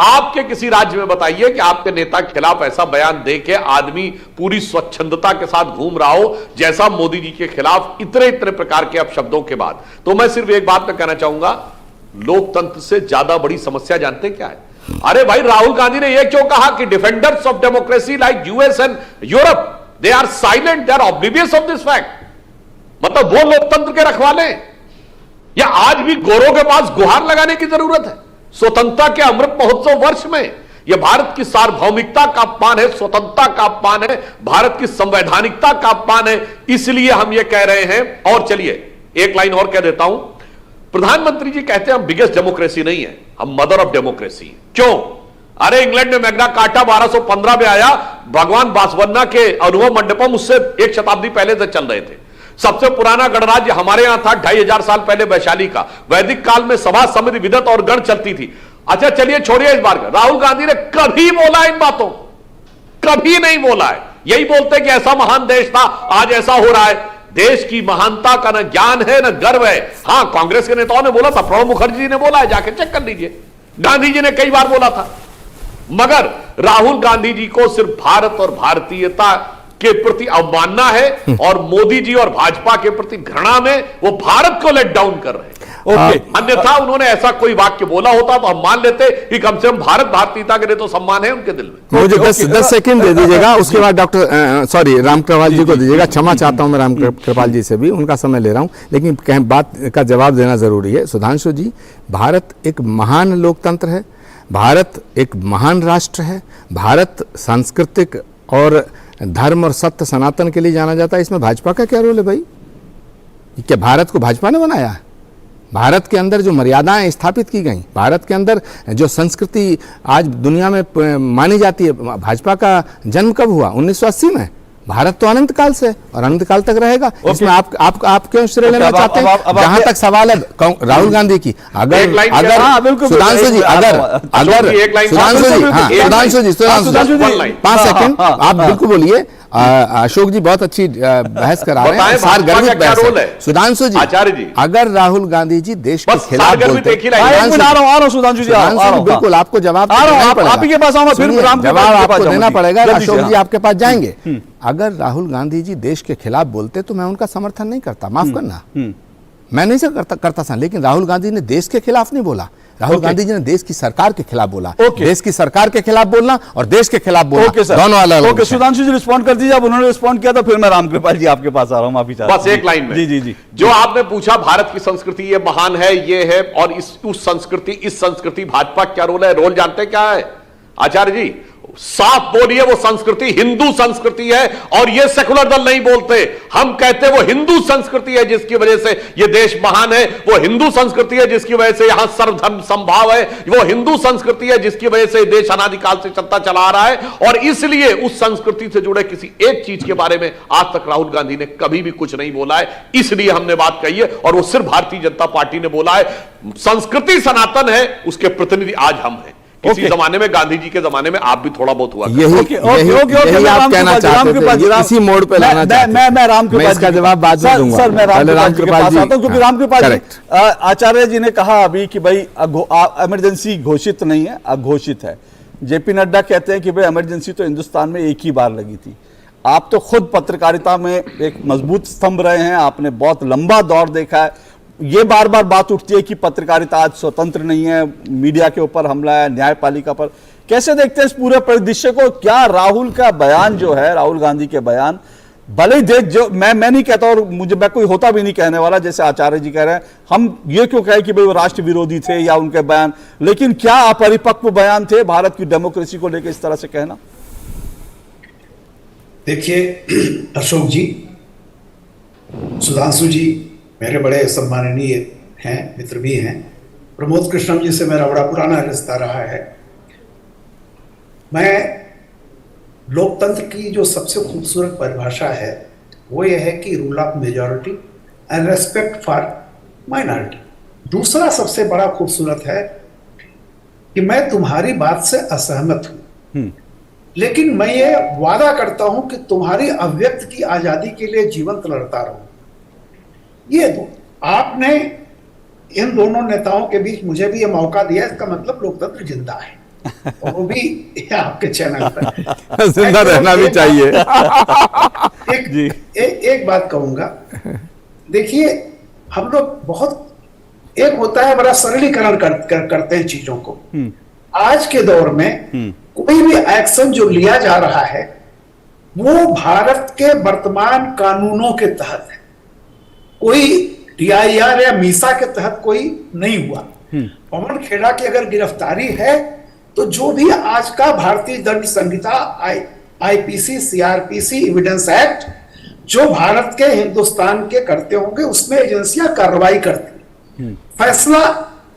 आपके किसी राज्य में बताइए कि आपके नेता के खिलाफ ऐसा बयान दे के आदमी पूरी स्वच्छंदता के साथ घूम रहा हो जैसा मोदी जी के खिलाफ इतने इतने प्रकार के अपशब्दों के बाद। तो मैं सिर्फ एक बात मैं कहना चाहूंगा, लोकतंत्र से ज्यादा बड़ी समस्या जानते हैं क्या है? अरे भाई, राहुल गांधी ने यह क्यों कहा कि defenders of democracy like US and Europe they are silent, they are oblivious of this fact. मतलब वो लोकतंत्र के रखवाले, या आज भी गोरों के पास गुहार लगाने की जरूरत है? स्वतंत्रता के अमृत महोत्सव वर्ष में यह भारत की सार्वभौमिकता का अपमान है, स्वतंत्रता का अपमान है, भारत की संवैधानिकता का अपमान है। इसलिए हम यह कह रहे हैं। और चलिए एक लाइन और कह देता हूं, प्रधानमंत्री जी कहते हैं हम बिगेस्ट डेमोक्रेसी नहीं है, हम मदर ऑफ डेमोक्रेसी। क्यों? अरे इंग्लैंड में मैग्ना कार्टा 1215 में आया, भगवान बासवन्ना के अनुभव मंडपम उससे 1 शताब्दी पहले से चल रहे थे। सबसे पुराना गणराज्य हमारे यहां था 2500 साल पहले वैशाली का। वैदिक काल में सभा समिति विदत और गण चलती थी। अच्छा चलिए छोड़िए इस बार, राहुल गांधी ने कभी बोला इन बातों? कभी नहीं बोला है। यही बोलते कि ऐसा महान देश था, आज ऐसा हो रहा है। देश की महानता का न ज्ञान है न गर्व है। हां, कांग्रेस के नेताओं ने बोला था, प्रणब मुखर्जी जी ने बोला है, जाके चेक कर लीजिए, गांधी जी ने कई बार बोला था। मगर राहुल गांधी जी को सिर्फ भारत और भारतीयता के प्रति अवमानना है, और मोदी जी और भाजपा के प्रति घृणा में वो भारत को लेट डाउन कर रहे हैं। अन्यथा उन्होंने ऐसा कोई वाक्य बोला होता तो हम मान लेते कि कम से कम भारत भारतीयता के लिए तो सम्मान है उनके दिल में। मुझे 10 सेकंड दे दीजिएगा, उसके बाद डॉक्टर सॉरी रामकृपाल जी को दीजिएगा। क्षमा चाहता हूं मैं रामकृपाल जी से भी, उनका समय ले रहा हूं, लेकिन कहीं बात का जवाब देना जरूरी है। सुधांशु जी, भारत एक महान लोकतंत्र है, भारत एक महान राष्ट्र है, भारत सांस्कृतिक और धर्म और सत्य सनातन के लिए जाना जाता है। इसमें भाजपा का क्या रोल है भाई? क्या भारत को भाजपा ने बनाया है? भारत के अंदर जो मर्यादाएं स्थापित की गई, भारत के अंदर जो संस्कृति आज दुनिया में मानी जाती है, भाजपा का जन्म कब हुआ? 1980 में। भारत तो अनंत काल से और अनंत काल तक रहेगा। इसमें आप क्यों श्रेय लेना चाहते हैं? जहां तक सवाल है राहुल गांधी की, अगर सुधांशु जी, सुधांशु जी 5 सेकंड आप बिल्कुल बोलिए। अशोक जी बहुत अच्छी बहस करा रहे हैं, सार गर्वित बहस है। सुधांशु जी, आचार्य जी, अगर राहुल गांधी जी देश के खिलाफ बोलते, सुधांशु जी बिल्कुल आपको जवाब आपको देना पड़ेगा। अशोक जी आपके पास जाएंगे। अगर राहुल गांधी जी देश के खिलाफ बोलते तो मैं उनका समर्थन नहीं करता, माफ करना, मैं नहीं करता था, लेकिन राहुल गांधी ने देश के खिलाफ नहीं बोला। राहुल गांधी जी ने देश की सरकार के खिलाफ बोला। देश की सरकार के खिलाफ बोलना और देश के खिलाफ बोलना, दोनों अलग। ओके, सुधांशु जी रिस्पॉन्ड कर दीजिए। अब उन्होंने रिस्पॉन्ड किया, तो फिर मैं रामकृपाल जी आपके पास आ रहा हूं, माफी चाहता हूं। बस एक लाइन में जी जी जी, जो आपने पूछा, भारत की संस्कृति ये महान है, ये है, और इस संस्कृति भाजपा क्या रोल है? रोल जानते क्या है आचार्य जी? साफ बोलिए, वो संस्कृति हिंदू संस्कृति है, और ये सेकुलर दल नहीं बोलते। हम कहते हैं वो हिंदू संस्कृति है जिसकी वजह से ये देश महान है, वो हिंदू संस्कृति है जिसकी वजह से यहां सर्वधर्म संभाव है, वो हिंदू संस्कृति है जिसकी वजह से देश अनादिकाल से चलता चला आ रहा है। और इसलिए उस संस्कृति से जुड़े किसी एक चीज के बारे में आज तक राहुल गांधी ने कभी भी कुछ नहीं बोला है, इसलिए हमने बात कही है, और वो सिर्फ भारतीय जनता पार्टी ने बोला है। संस्कृति सनातन है, उसके प्रतिनिधि आज हम हैं। किसी जमाने में, गांधी जी के जमाने में आप भी थोड़ा बहुत हुआ। यही आप कहना चाहते थे, इसी मोड़ पे लाना चाहते थे। मैं रामकृपाल, इसका जवाब बाद में दूंगा। सर, मैं रामकृपाल जी के पास आता हूं, क्योंकि रामकृपाल जी, आचार्य जी ने कहा अभी कि भाई इमरजेंसी घोषित नहीं है, अघोषित है। जेपी नड्डा कहते हैं कि भाई इमरजेंसी तो हिंदुस्तान में एक ही बार लगी थी। आप तो खुद पत्रकारिता में एक मजबूत स्तंभ रहे हैं, आपने बहुत लंबा दौर देखा है। ये बार बार बात उठती है कि पत्रकारिता आज स्वतंत्र नहीं है, मीडिया के ऊपर हमला है, न्यायपालिका पर। कैसे देखते हैं इस पूरे परिदृश्य को? क्या राहुल का बयान जो है, राहुल गांधी के बयान, भले ही देख, जो मैं नहीं कहता, और मैं कोई होता भी नहीं कहने वाला, जैसे आचार्य जी कह रहे हैं, हम ये क्यों कहें कि भाई वो राष्ट्र विरोधी थे या उनके बयान, लेकिन क्या अपरिपक्व बयान थे भारत की डेमोक्रेसी को लेकर इस तरह से कहना? देखिए अशोक जी, सुधांशु जी मेरे बड़े सम्माननीय हैं, मित्र भी हैं। प्रमोद कृष्णम जी से मेरा बड़ा पुराना रिश्ता रहा है। मैं लोकतंत्र की जो सबसे खूबसूरत परिभाषा है वो ये है कि rule of majority and respect for minority. दूसरा सबसे बड़ा खूबसूरत है कि मैं तुम्हारी बात से असहमत हूं, लेकिन मैं ये वादा करता हूं कि तुम्हारी अभिव्यक्ति की आजादी के लिए जीवंत लड़ता रहूं। ये दो आपने इन दोनों नेताओं के बीच मुझे भी ये मौका दिया, इसका मतलब लोकतंत्र जिंदा है, और वो भी आपके चैनल पर। जिंदा रहना भी चाहिए। एक बात कहूंगा, देखिए हम लोग बहुत, एक होता है बड़ा सरलीकरण करते हैं चीजों को। आज के दौर में कोई भी एक्शन जो लिया जा रहा है वो भारत के वर्तमान कानूनों के तहत है, कोई DIR या मीसा के तहत कोई नहीं हुआ। पवन खेड़ा की अगर गिरफ्तारी है तो जो भी आज का भारतीय दंड संहिता, IPC, CRPC, एविडेंस एक्ट जो भारत के हिंदुस्तान के करते होंगे उसमें एजेंसियां कार्रवाई करती, फैसला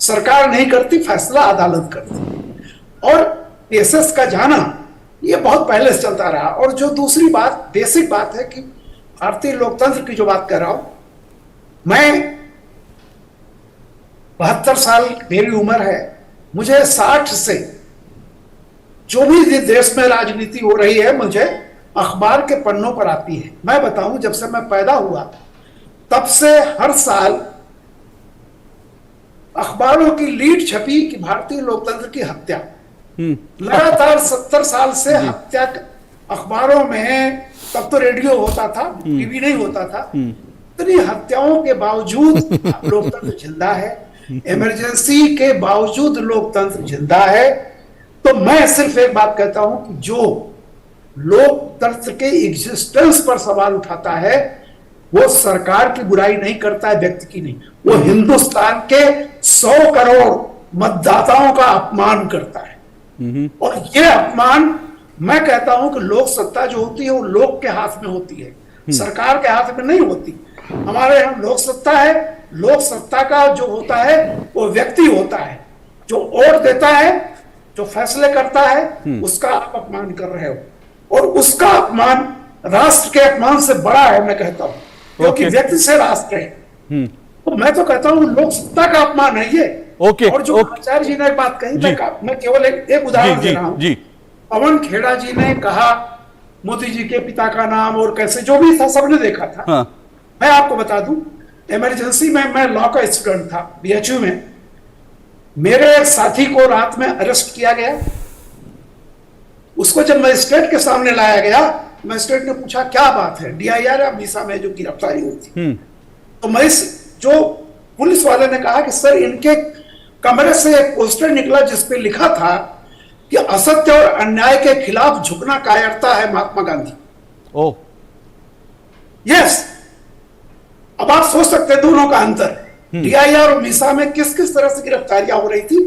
सरकार नहीं करती, फैसला अदालत करती। और केसेस का जाना ये बहुत पहले से चलता रहा। और जो दूसरी बात, बेसिक बात है कि भारतीय लोकतंत्र की जो बात कर रहा हूं मैं, 72 साल मेरी उम्र है, मुझे 60 से जो भी देश में राजनीति हो रही है मुझे अखबार के पन्नों पर आती है। मैं बताऊं, जब से मैं पैदा हुआ तब से हर साल अखबारों की लीड छपी कि भारतीय लोकतंत्र की हत्या। लगातार 70 साल से हत्या अखबारों में, तब तो रेडियो होता था, टीवी नहीं होता था। इतनी हत्याओं के बावजूद लोकतंत्र जिंदा है, इमरजेंसी के बावजूद लोकतंत्र जिंदा है। तो मैं सिर्फ एक बात कहता हूं कि जो लोकतंत्र के एग्जिस्टेंस पर सवाल उठाता है वो सरकार की बुराई नहीं करता है, व्यक्ति की नहीं, वो हिंदुस्तान के 100 करोड़ मतदाताओं का अपमान करता है। और ये अपमान, मैं कहता हूं कि लोक सत्ता जो होती है वो लोक के हाथ में होती है, सरकार के हाथ में नहीं होती। हमारे यहाँ लोक सत्ता है, लोक सत्ता का जो होता है वो व्यक्ति होता है, जो वोट देता है, जो फैसले करता है, उसका आप अपमान कर रहे हो। और उसका अपमान राष्ट्र के अपमान से बड़ा है, मैं कहता हूं, क्योंकि व्यक्ति से राष्ट्र है। तो मैं तो कहता हूं लोक सत्ता का अपमान है ये। और जो आचार्य जी ने एक बात कही, मैं केवल एक उदाहरण दे रहा हूं। पवन खेड़ा जी ने कहा मोदी जी के पिता का नाम, और कैसे जो भी था सबने देखा था। हाँ। मैं आपको बता दूं, इमरजेंसी में मैं लॉ का स्टूडेंट था BHU में, मेरे एक साथी को रात में अरेस्ट किया गया। उसको जब मजिस्ट्रेट के सामने लाया गया, मजिस्ट्रेट ने पूछा क्या बात है, DIR या मीसा में जो गिरफ्तारी हुई थी। तो जो पुलिस वाले ने कहा कि सर इनके कमरे से एक पोस्टर निकला जिसपे लिखा था कि असत्य और अन्याय के खिलाफ झुकना कायरता है महात्मा गांधी। ओ यस, अब आप सोच सकते हैं दोनों का अंतर। डीआईआर और मीसा में किस किस तरह से गिरफ्तारियां हो रही थी,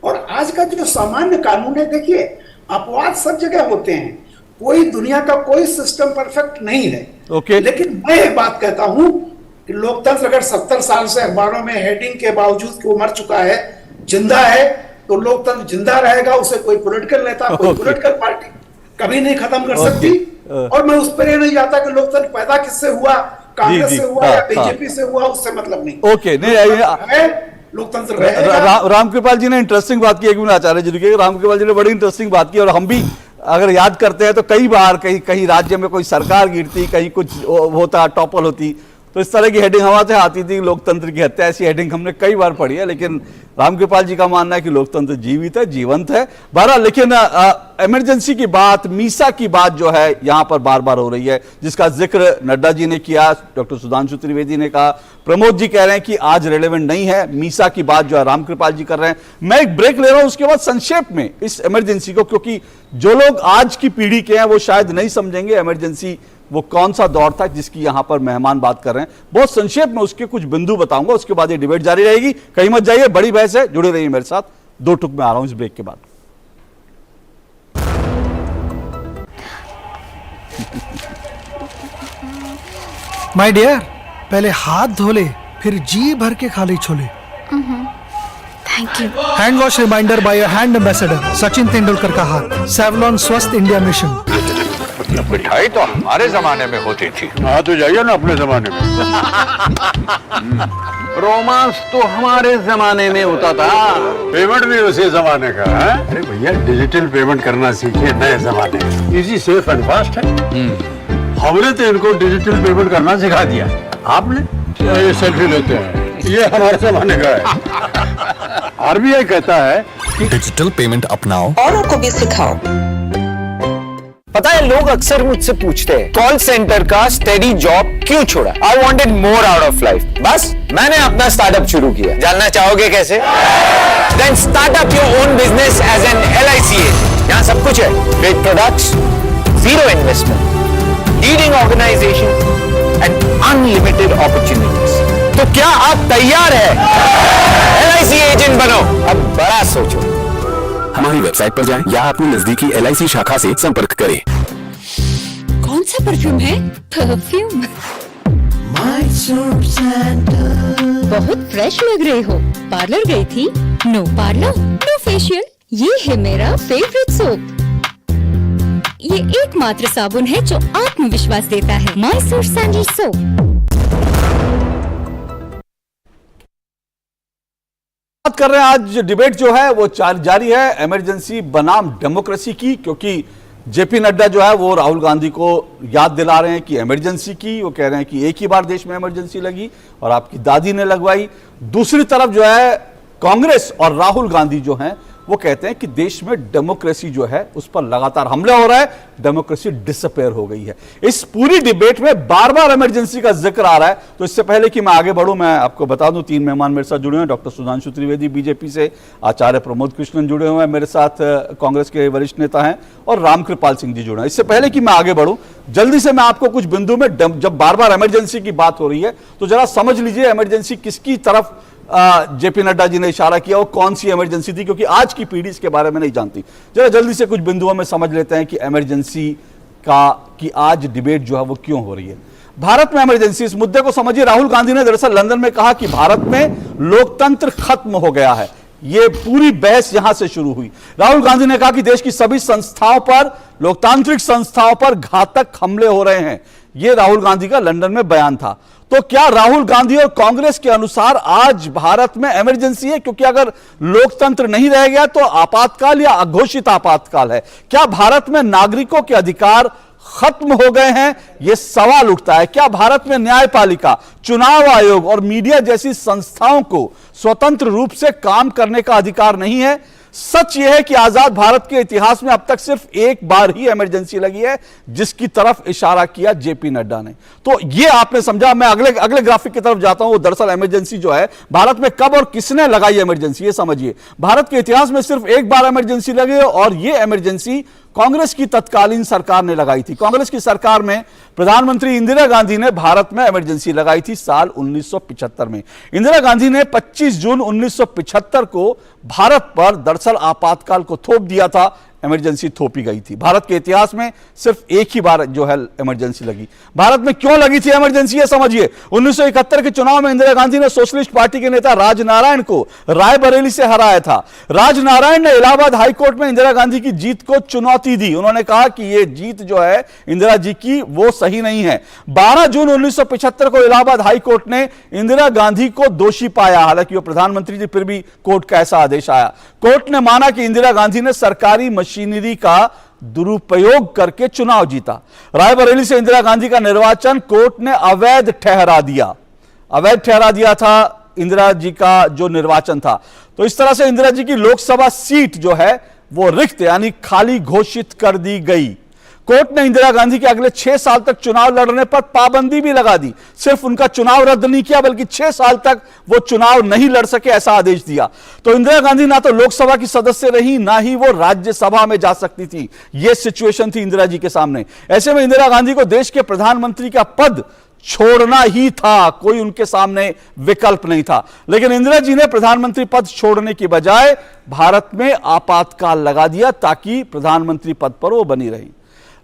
और आज का जो सामान्य कानून है, देखिए अपवाद सब जगह होते हैं, कोई दुनिया का कोई सिस्टम परफेक्ट नहीं है। ओके। लेकिन मैं एक बात कहता हूं कि लोकतंत्र अगर 70 साल से अखबारों में हेडिंग के बावजूद कि वो मर चुका है, जिंदा है, तो लोकतंत्र जिंदा रहेगा। उसे कोई पॉलिटिकल नेता, कोई पॉलिटिकल पार्टी कभी नहीं खत्म कर सकती। और मैं उस पर ये नहीं जाता कि लोकतंत्र पैदा किससे हुआ, कांग्रेस से हुआ या बीजेपी से हुआ, उससे मतलब नहीं। ओके, नहीं लोकतंत्र रहेगा। रामकृपाल जी ने इंटरेस्टिंग बात की, एक मिनट आचार्य जी रुकिए। रामकृपाल जी ने बड़ी इंटरेस्टिंग बात की, और हम भी अगर याद करते हैं तो कई बार कहीं राज्य में कोई सरकार गिरती, कहीं कुछ होता, टॉपल होती, तो इस तरह की हेडिंग हमारे आती थी, लोकतंत्र की हत्या, ऐसी हेडिंग हमने कई बार पढ़ी है। लेकिन रामकृपाल जी का मानना है कि लोकतंत्र जीवित है, जीवंत है। बहरहाल, लेकिन इमरजेंसी की बात, मीसा की बात जो है यहां पर बार बार हो रही है, जिसका जिक्र नड्डा जी ने किया, डॉक्टर सुधांशु त्रिवेदी ने कहा, प्रमोद जी कह रहे हैं कि आज रेलेवेंट नहीं है। मीसा की बात जो है रामकृपाल जी कर रहे हैं। मैं एक ब्रेक ले रहा हूं, उसके बाद संक्षेप में इस इमरजेंसी को, क्योंकि जो लोग आज की पीढ़ी के हैं वो शायद नहीं समझेंगे इमरजेंसी वो कौन सा दौर था जिसकी यहां पर मेहमान बात कर रहे हैं। बहुत संक्षेप में उसके कुछ बिंदु बताऊंगा, उसके बाद ये डिबेट जारी रहेगी। कहीं मत जाइए, बड़ी बहस है, जुड़े रहिए मेरे साथ। 2 टुक में आ रहा हूं इस ब्रेक के बाद। माय डियर, पहले हाथ धो ले, फिर जी भर के खा ले छोले। Thank you. Hand wash reminder by your hand ambassador Sachin Tendulkar का हाथ। सेवलॉन स्वस्थ इंडिया मिशन। मिठाई तो हमारे जमाने में होती थी। हाँ तो जाइए ना अपने जमाने में। रोमांस तो हमारे जमाने में होता था। पेमेंट भी उसी जमाने का है। अरे भैया, डिजिटल पेमेंट करना सीखिए नए जमाने में। इजी, सेफ एंड फास्ट है। हमने तो इनको डिजिटल पेमेंट करना सिखा दिया। आपने ये सेल्फी लेते हैं, ये हमारे जमाने का है। आरबीआई कहता है कि डिजिटल पेमेंट अपनाओ, औरों को भी सिखाओ। पता है, लोग अक्सर मुझसे पूछते हैं कॉल सेंटर का स्टेडी जॉब क्यों छोड़ा। I wanted more out of life. बस मैंने अपना स्टार्टअप शुरू किया। जानना चाहोगे कैसे? Then start up your own business as an LIC agent. यहाँ सब कुछ है, great products, zero investment, leading organisation and unlimited opportunities. तो क्या आप तैयार है LIC एजेंट बनो? अब बड़ा सोचो। हमारी वेबसाइट पर जाएं या अपनी नजदीकी LIC शाखा से संपर्क करें। कौन सा परफ्यूम है? परफ्यूम बहुत फ्रेश लग रहे हो। पार्लर गई थी? No parlour, no facial. ये है मेरा फेवरेट सोप। ये एकमात्र साबुन है जो आत्मविश्वास देता है। Mysore sandal soap. बात कर रहे हैं, आज डिबेट जो है वो जारी है इमरजेंसी बनाम डेमोक्रेसी की, क्योंकि जेपी नड्डा जो है वो राहुल गांधी को याद दिला रहे हैं कि इमरजेंसी की। वो कह रहे हैं कि एक ही बार देश में इमरजेंसी लगी और आपकी दादी ने लगवाई। दूसरी तरफ जो है कांग्रेस और राहुल गांधी जो हैं वो कहते हैं कि देश में डेमोक्रेसी जो है उस पर लगातार हमला हो रहा है, डेमोक्रेसी डिसअपेयर हो गई है। इस पूरी डिबेट में बार बार इमरजेंसी का जिक्र आ रहा है। तो इससे पहले कि मैं आगे बढ़ूं, मैं आपको बता दूं 3 मेहमान मेरे साथ जुड़े हैं। डॉक्टर सुधांशु त्रिवेदी बीजेपी से, आचार्य प्रमोद कृष्णन जुड़े हुए हैं मेरे साथ, कांग्रेस के वरिष्ठ नेता हैं, और रामकृपाल सिंह जी जुड़े हैं। इससे पहले कि मैं आगे बढ़ूं, जल्दी से मैं आपको कुछ बिंदु में, जब बार बार इमरजेंसी की बात हो रही है तो जरा समझ लीजिए इमरजेंसी किसकी तरफ जेपी नड्डा जी ने इशारा किया, वो कौन सी इमरजेंसी थी, क्योंकि आज की पीढ़ी इसके बारे में नहीं जानती। जरा जल्दी से कुछ बिंदुओं में समझ लेते हैं कि इमरजेंसी की आज डिबेट जो है वो क्यों हो रही है। भारत में इमरजेंसी, इस मुद्दे को समझिए। राहुल गांधी ने दरअसल लंदन में कहा कि भारत में लोकतंत्र खत्म हो गया है। ये पूरी बहस यहां से शुरू हुई। राहुल गांधी ने कहा कि देश की सभी संस्थाओं पर, लोकतांत्रिक संस्थाओं पर घातक हमले हो रहे हैं। यह राहुल गांधी का लंदन में बयान था। तो क्या राहुल गांधी और कांग्रेस के अनुसार आज भारत में इमरजेंसी है? क्योंकि अगर लोकतंत्र नहीं रह गया तो आपातकाल या अघोषित आपातकाल है। क्या भारत में नागरिकों के अधिकार खत्म हो गए हैं? यह सवाल उठता है। क्या भारत में न्यायपालिका, चुनाव आयोग और मीडिया जैसी संस्थाओं को स्वतंत्र रूप से काम करने का अधिकार नहीं है? सच यह है कि आजाद भारत के इतिहास में अब तक सिर्फ एक बार ही इमरजेंसी लगी है, जिसकी तरफ इशारा किया जेपी नड्डा ने। तो यह आपने समझा। मैं अगले ग्राफिक की तरफ जाता हूं। वो दरअसल इमरजेंसी जो है भारत में कब और किसने लगाई इमरजेंसी, ये समझिए। भारत के इतिहास में सिर्फ एक बार इमरजेंसी लगी है और यह इमरजेंसी कांग्रेस की तत्कालीन सरकार ने लगाई थी। कांग्रेस की सरकार में प्रधानमंत्री इंदिरा गांधी ने भारत में इमरजेंसी लगाई थी साल 1975 में। इंदिरा गांधी ने 25 जून 1975 को भारत पर दरअसल आपातकाल को थोप दिया था। इमरजेंसी थोपी गई थी। भारत के इतिहास में सिर्फ एक ही बार जो है इमरजेंसी लगी। भारत में क्यों लगी थी इमरजेंसी, ये समझिए। 1971 के चुनाव में इंदिरा गांधी ने सोशलिस्ट पार्टी के नेता राजनारायण को रायबरेली से हराया था। राजनारायण ने इलाहाबाद हाईकोर्ट में इंदिरा गांधी की जीत को चुनौती दी। उन्होंने कहा कि यह जीत जो है इंदिरा जी की वो सही नहीं है। 12 जून 1975 को इलाहाबाद हाईकोर्ट ने इंदिरा गांधी को दोषी पाया। हालांकि वो प्रधानमंत्री थी, फिर भी कोर्ट का ऐसा आदेश आया। कोर्ट ने माना कि इंदिरा गांधी ने सरकारी मशीनरी का दुरुपयोग करके चुनाव जीता। रायबरेली से इंदिरा गांधी का निर्वाचन कोर्ट ने अवैध ठहरा दिया। अवैध ठहरा दिया था इंदिरा जी का जो निर्वाचन था। तो इस तरह से इंदिरा जी की लोकसभा सीट जो है वो रिक्त यानी खाली घोषित कर दी गई। कोर्ट ने इंदिरा गांधी के अगले 6 साल तक चुनाव लड़ने पर पाबंदी भी लगा दी। सिर्फ उनका चुनाव रद्द नहीं किया बल्कि 6 साल तक वो चुनाव नहीं लड़ सके, ऐसा आदेश दिया। तो इंदिरा गांधी ना तो लोकसभा की सदस्य रही, ना ही वो राज्यसभा में जा सकती थी। यह सिचुएशन थी इंदिरा जी के सामने। ऐसे में इंदिरा गांधी को देश के प्रधानमंत्री का पद छोड़ना ही था, कोई उनके सामने विकल्प नहीं था। लेकिन इंदिरा जी ने प्रधानमंत्री पद छोड़ने की बजाय भारत में आपातकाल लगा दिया ताकि प्रधानमंत्री पद पर वो बनी रही।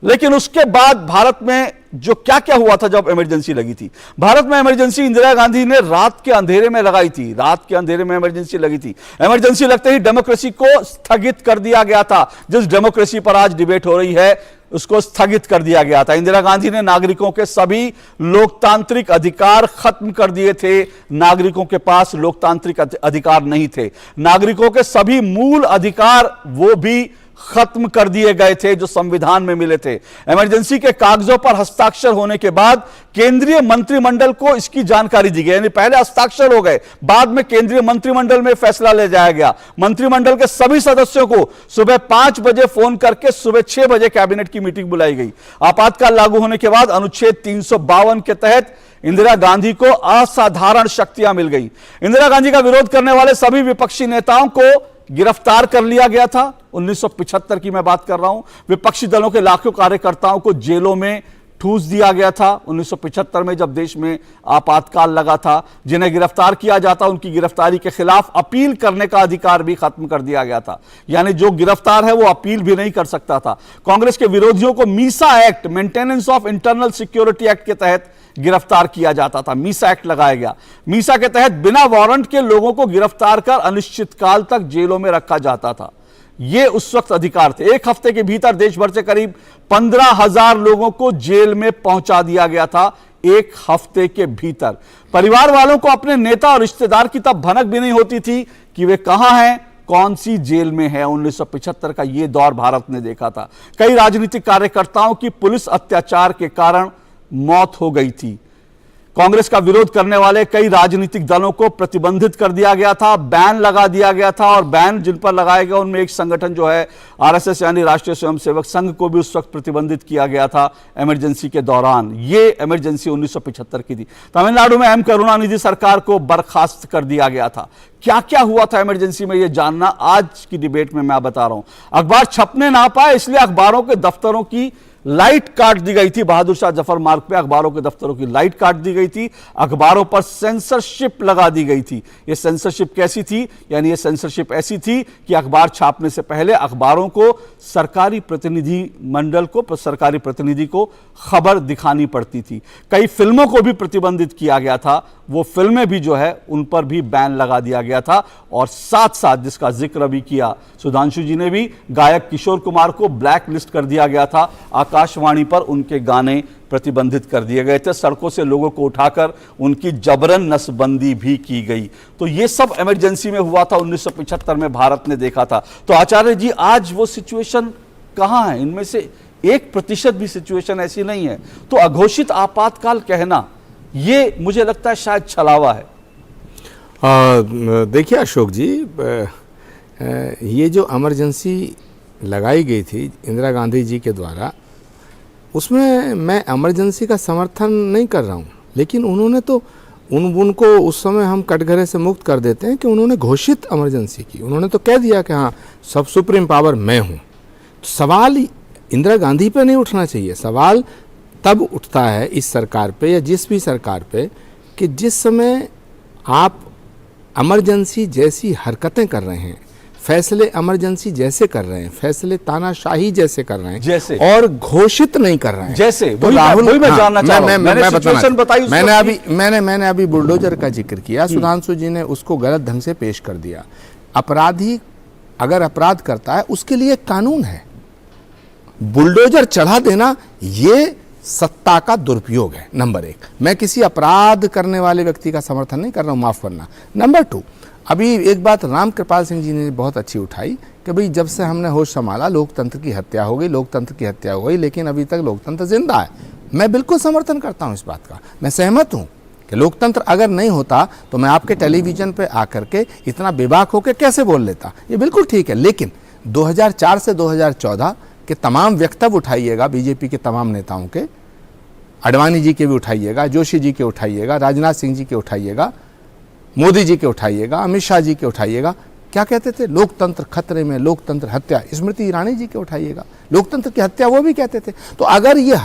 लेकिन उसके बाद भारत में जो क्या क्या हुआ था जब इमरजेंसी लगी थी। भारत में इमरजेंसी इंदिरा गांधी ने रात के अंधेरे में लगाई थी। रात के अंधेरे में इमरजेंसी लगी थी। इमरजेंसी लगते ही डेमोक्रेसी को स्थगित कर दिया गया था। जिस डेमोक्रेसी पर आज डिबेट हो रही है उसको स्थगित कर दिया गया था। इंदिरा गांधी ने नागरिकों के सभी लोकतांत्रिक अधिकार खत्म कर दिए थे। नागरिकों के पास लोकतांत्रिक अधिकार नहीं थे। नागरिकों के सभी मूल अधिकार वो भी खत्म कर दिए गए थे जो संविधान में मिले थे। इमरजेंसी के कागजों पर हस्ताक्षर होने के बाद केंद्रीय मंत्रिमंडल को इसकी जानकारी दी गई। यानी पहले हस्ताक्षर हो गए, बाद में केंद्रीय मंत्रिमंडल में फैसला ले जाया गया। मंत्रिमंडल के सभी सदस्यों को सुबह 5 बजे फोन करके सुबह 6 बजे कैबिनेट की मीटिंग बुलाई गई। आपातकाल लागू होने के बाद अनुच्छेद 352 के तहत इंदिरा गांधी को असाधारण शक्तियां मिल गई। इंदिरा गांधी का विरोध करने वाले सभी विपक्षी नेताओं को गिरफ्तार कर लिया गया था। 1975 की मैं बात कर रहा हूं। विपक्षी दलों के लाखों कार्यकर्ताओं को जेलों में ठूस दिया गया था 1975 में, जब देश में आपातकाल लगा था। जिन्हें गिरफ्तार किया जाता उनकी गिरफ्तारी के खिलाफ अपील करने का अधिकार भी खत्म कर दिया गया था। यानी जो गिरफ्तार है वो अपील भी नहीं कर सकता था। कांग्रेस के विरोधियों को Misa act, maintenance of internal security act के तहत गिरफ्तार किया जाता था। मीसा एक्ट लगाया गया। मीसा के तहत बिना वारंट के लोगों को गिरफ्तार कर अनिश्चितकाल तक जेलों में रखा जाता था। ये उस वक्त अधिकार थे। 1 हफ्ते के भीतर देश भर से करीब 15,000 लोगों को जेल में पहुंचा दिया गया था। 1 हफ्ते के भीतर परिवार वालों को अपने नेता और रिश्तेदार की तब भनक भी नहीं होती थी कि वे कहां हैं, कौन सी जेल में है। 1975 का यह दौर भारत ने देखा था। कई राजनीतिक कार्यकर्ताओं की पुलिस अत्याचार के कारण मौत हो गई थी। कांग्रेस का विरोध करने वाले कई राजनीतिक दलों को प्रतिबंधित कर दिया गया था, बैन लगा दिया गया था। और बैन जिन पर लगाया गया उनमें एक संगठन जो है आरएसएस यानी राष्ट्रीय स्वयंसेवक संघ को भी उस वक्त प्रतिबंधित किया गया था इमरजेंसी के दौरान। ये इमरजेंसी 1975 की थी। तमिलनाडु में एम करुणानिधि सरकार को बर्खास्त कर दिया गया था। क्या क्या हुआ था इमरजेंसी में, यह जानना आज की डिबेट में मैं बता रहा हूं। अखबार छपने ना पाए इसलिए अखबारों के दफ्तरों की लाइट काट दी गई थी। बहादुर शाह जफर मार्ग पे अखबारों के दफ्तरों की लाइट काट दी गई थी। अखबारों पर सेंसरशिप लगा दी गई थी। यह सेंसरशिप कैसी थी, यानी यह सेंसरशिप ऐसी थी कि अखबार छापने से पहले अखबारों को सरकारी प्रतिनिधि को खबर दिखानी पड़ती थी। कई फिल्मों को भी प्रतिबंधित किया गया था। वो फिल्में भी जो है उन पर भी बैन लगा दिया गया था। और साथ साथ जिसका जिक्र भी किया सुधांशु जी ने भी, गायक किशोर कुमार को ब्लैक लिस्ट कर दिया गया था। आकाशवाणी पर उनके गाने प्रतिबंधित कर दिए गए थे। सड़कों से लोगों को उठाकर उनकी जबरन नसबंदी भी की गई। तो ये सब इमरजेंसी में हुआ था। 1975 में भारत ने देखा था। तो आचार्य जी आज वो सिचुएशन कहां है? इनमें से 1% भी सिचुएशन ऐसी नहीं है। तो अघोषित आपातकाल कहना ये मुझे लगता है शायद छलावा है। देखिए अशोक जी, ये जो इमरजेंसी लगाई गई थी इंदिरा गांधी जी के द्वारा, उसमें मैं इमरजेंसी का समर्थन नहीं कर रहा हूँ, लेकिन उन्होंने तो उनको उस समय हम कटघरे से मुक्त कर देते हैं कि उन्होंने घोषित इमरजेंसी की, उन्होंने तो कह दिया कि हाँ सब सुप्रीम पावर मैं हूँ। तो सवाल इंदिरा गांधी पे नहीं उठना चाहिए, सवाल तब उठता है इस सरकार पे या जिस भी सरकार पे कि जिस समय आप इमरजेंसी जैसी हरकतें कर रहे हैं, फैसले इमरजेंसी जैसे कर रहे हैं, फैसले तानाशाही जैसे कर रहे हैं, जैसे और घोषित नहीं कर रहे हैं, जैसे तो वही राहुल मैं जानना चाह रहा हूं। मैंने सिचुएशन बताई, मैंने अभी बुलडोजर का जिक्र किया, सुधांशु जी ने उसको गलत ढंग से पेश कर दिया। अपराधी अगर अपराध करता है उसके लिए कानून है, बुलडोजर चढ़ा देना ये सत्ता का दुरुपयोग है। नंबर 1, मैं किसी अपराध करने वाले व्यक्ति का समर्थन नहीं कर रहा हूं, माफ करना। नंबर 2, अभी एक बात राम कृपाल सिंह जी ने बहुत अच्छी उठाई कि भाई जब से हमने होश संभाला लोकतंत्र की हत्या हो गई, लोकतंत्र की हत्या हो गई, लेकिन अभी तक लोकतंत्र जिंदा है। मैं बिल्कुल समर्थन करता हूं इस बात का, मैं सहमत हूं कि लोकतंत्र अगर नहीं होता तो मैं आपके टेलीविजन पे आकर के इतना बेबाक होकर कैसे बोल लेता, ये बिल्कुल ठीक है। लेकिन 2004 से 2014 के तमाम वक्तव्य उठाइएगा, बीजेपी के तमाम नेताओं के, आडवाणी जी के भी उठाइएगा, जोशी जी के उठाइएगा, राजनाथ सिंह जी के उठाइएगा, मोदी जी के उठाइएगा, अमित शाह जी के उठाइएगा, क्या कहते थे, लोकतंत्र खतरे में, लोकतंत्र हत्या। स्मृति ईरानी जी के उठाइएगा, लोकतंत्र की हत्या वो भी कहते थे। तो अगर ये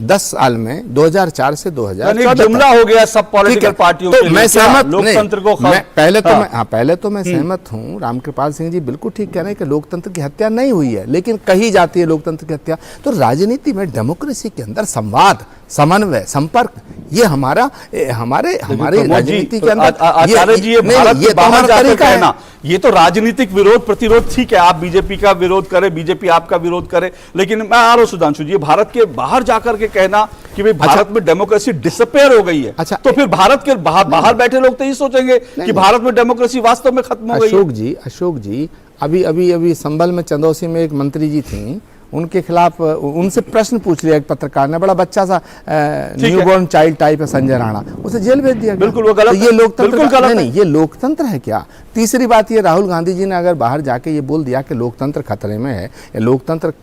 10 साल में 2004 से 2014 जुमला हो गया सब पॉलिटिकल पार्टियों तो के मैं सहमत लोकतंत्र को पहले तो मैं सहमत हूँ। रामकृपाल सिंह जी बिल्कुल ठीक कह रहे हैं कि लोकतंत्र की हत्या नहीं हुई है, लेकिन कही जाती है लोकतंत्र की हत्या। तो राजनीति में डेमोक्रेसी के अंदर संवाद, समन्वय, संपर्क, ये हमारे राजनीति के अंदर आचार्य जी ये बाहर जाकर कहना, ये तो राजनीतिक विरोध प्रतिरोध ठीक है, आप बीजेपी का विरोध करें, बीजेपी आपका विरोध करे, लेकिन मैं आ रहा हूं सुधांशु जी, भारत के बाहर जाकर के कहना कि भाई भारत में डेमोक्रेसी डिसअपेयर हो गई है, तो फिर भारत के बाहर बैठे लोग तो ये सोचेंगे कि भारत में डेमोक्रेसी वास्तव में खत्म हो गई। अशोक जी अभी संभल में चंदौसी में एक मंत्री जी थी, उनके खिलाफ उनसे प्रश्न पूछ लिया एक पत्रकार ने, बड़ा बच्चा सा न्यूबॉर्न चाइल्ड टाइप है संजय राणा, उसे जेल भेज दिया। बिल्कुल वो गलत, तो ये लोकतंत्र नहीं, ये लोकतंत्र है क्या? तीसरी बात ये, राहुल गांधी जी ने अगर बाहर जाके ये बोल दिया कि लोकतंत्र खतरे में है, या लोकतंत्र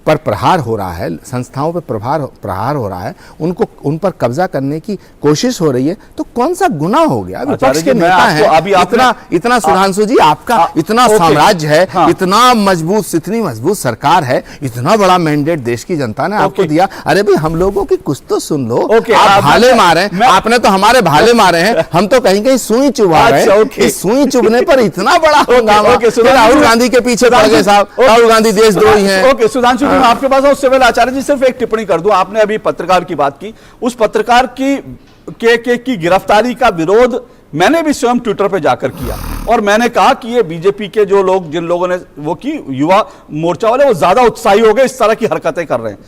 पर प्रहार हो रहा है, संस्थाओं पर प्रहार हो रहा है, उन पर कब्जा करने की कोशिश हो रही है, तो कौन सा गुनाह हो गया? विपक्ष के नेता हैं, इतना सुधांशु जी आपका इतना साम्राज्य है, इतना मजबूत, इतनी मजबूत सरकार है, इतना बड़ा मैंडेट देश की जनता ने आपको दिया, अरे भाई हम लोगों की कुछ तो सुन लो। आप भाले मारे, आपने तो हमारे भाले मारे हैं, हम तो कहीं कहीं सुई चुभा रहे हैं। इस सुई चुभने पर इतना बड़ा हंगामा, राहुल गांधी के पीछे पड़ गए साहब, राहुल गांधी देशद्रोही हैं। सुधांशु मैं आपके पास आऊं, सिविल आचार्य जी सिर्फ एक टिप्पणी कर दूं, आपने अभी पत्रकार की बात की, उस पत्रकार की गिरफ्तारी का विरोध मैंने भी स्वयं ट्विटर पे जाकर किया, और मैंने कहा कि ये बीजेपी के जो लोग, जिन लोगों ने वो की, युवा मोर्चा वाले, वो ज्यादा उत्साही हो गए, इस तरह की हरकतें कर रहे हैं।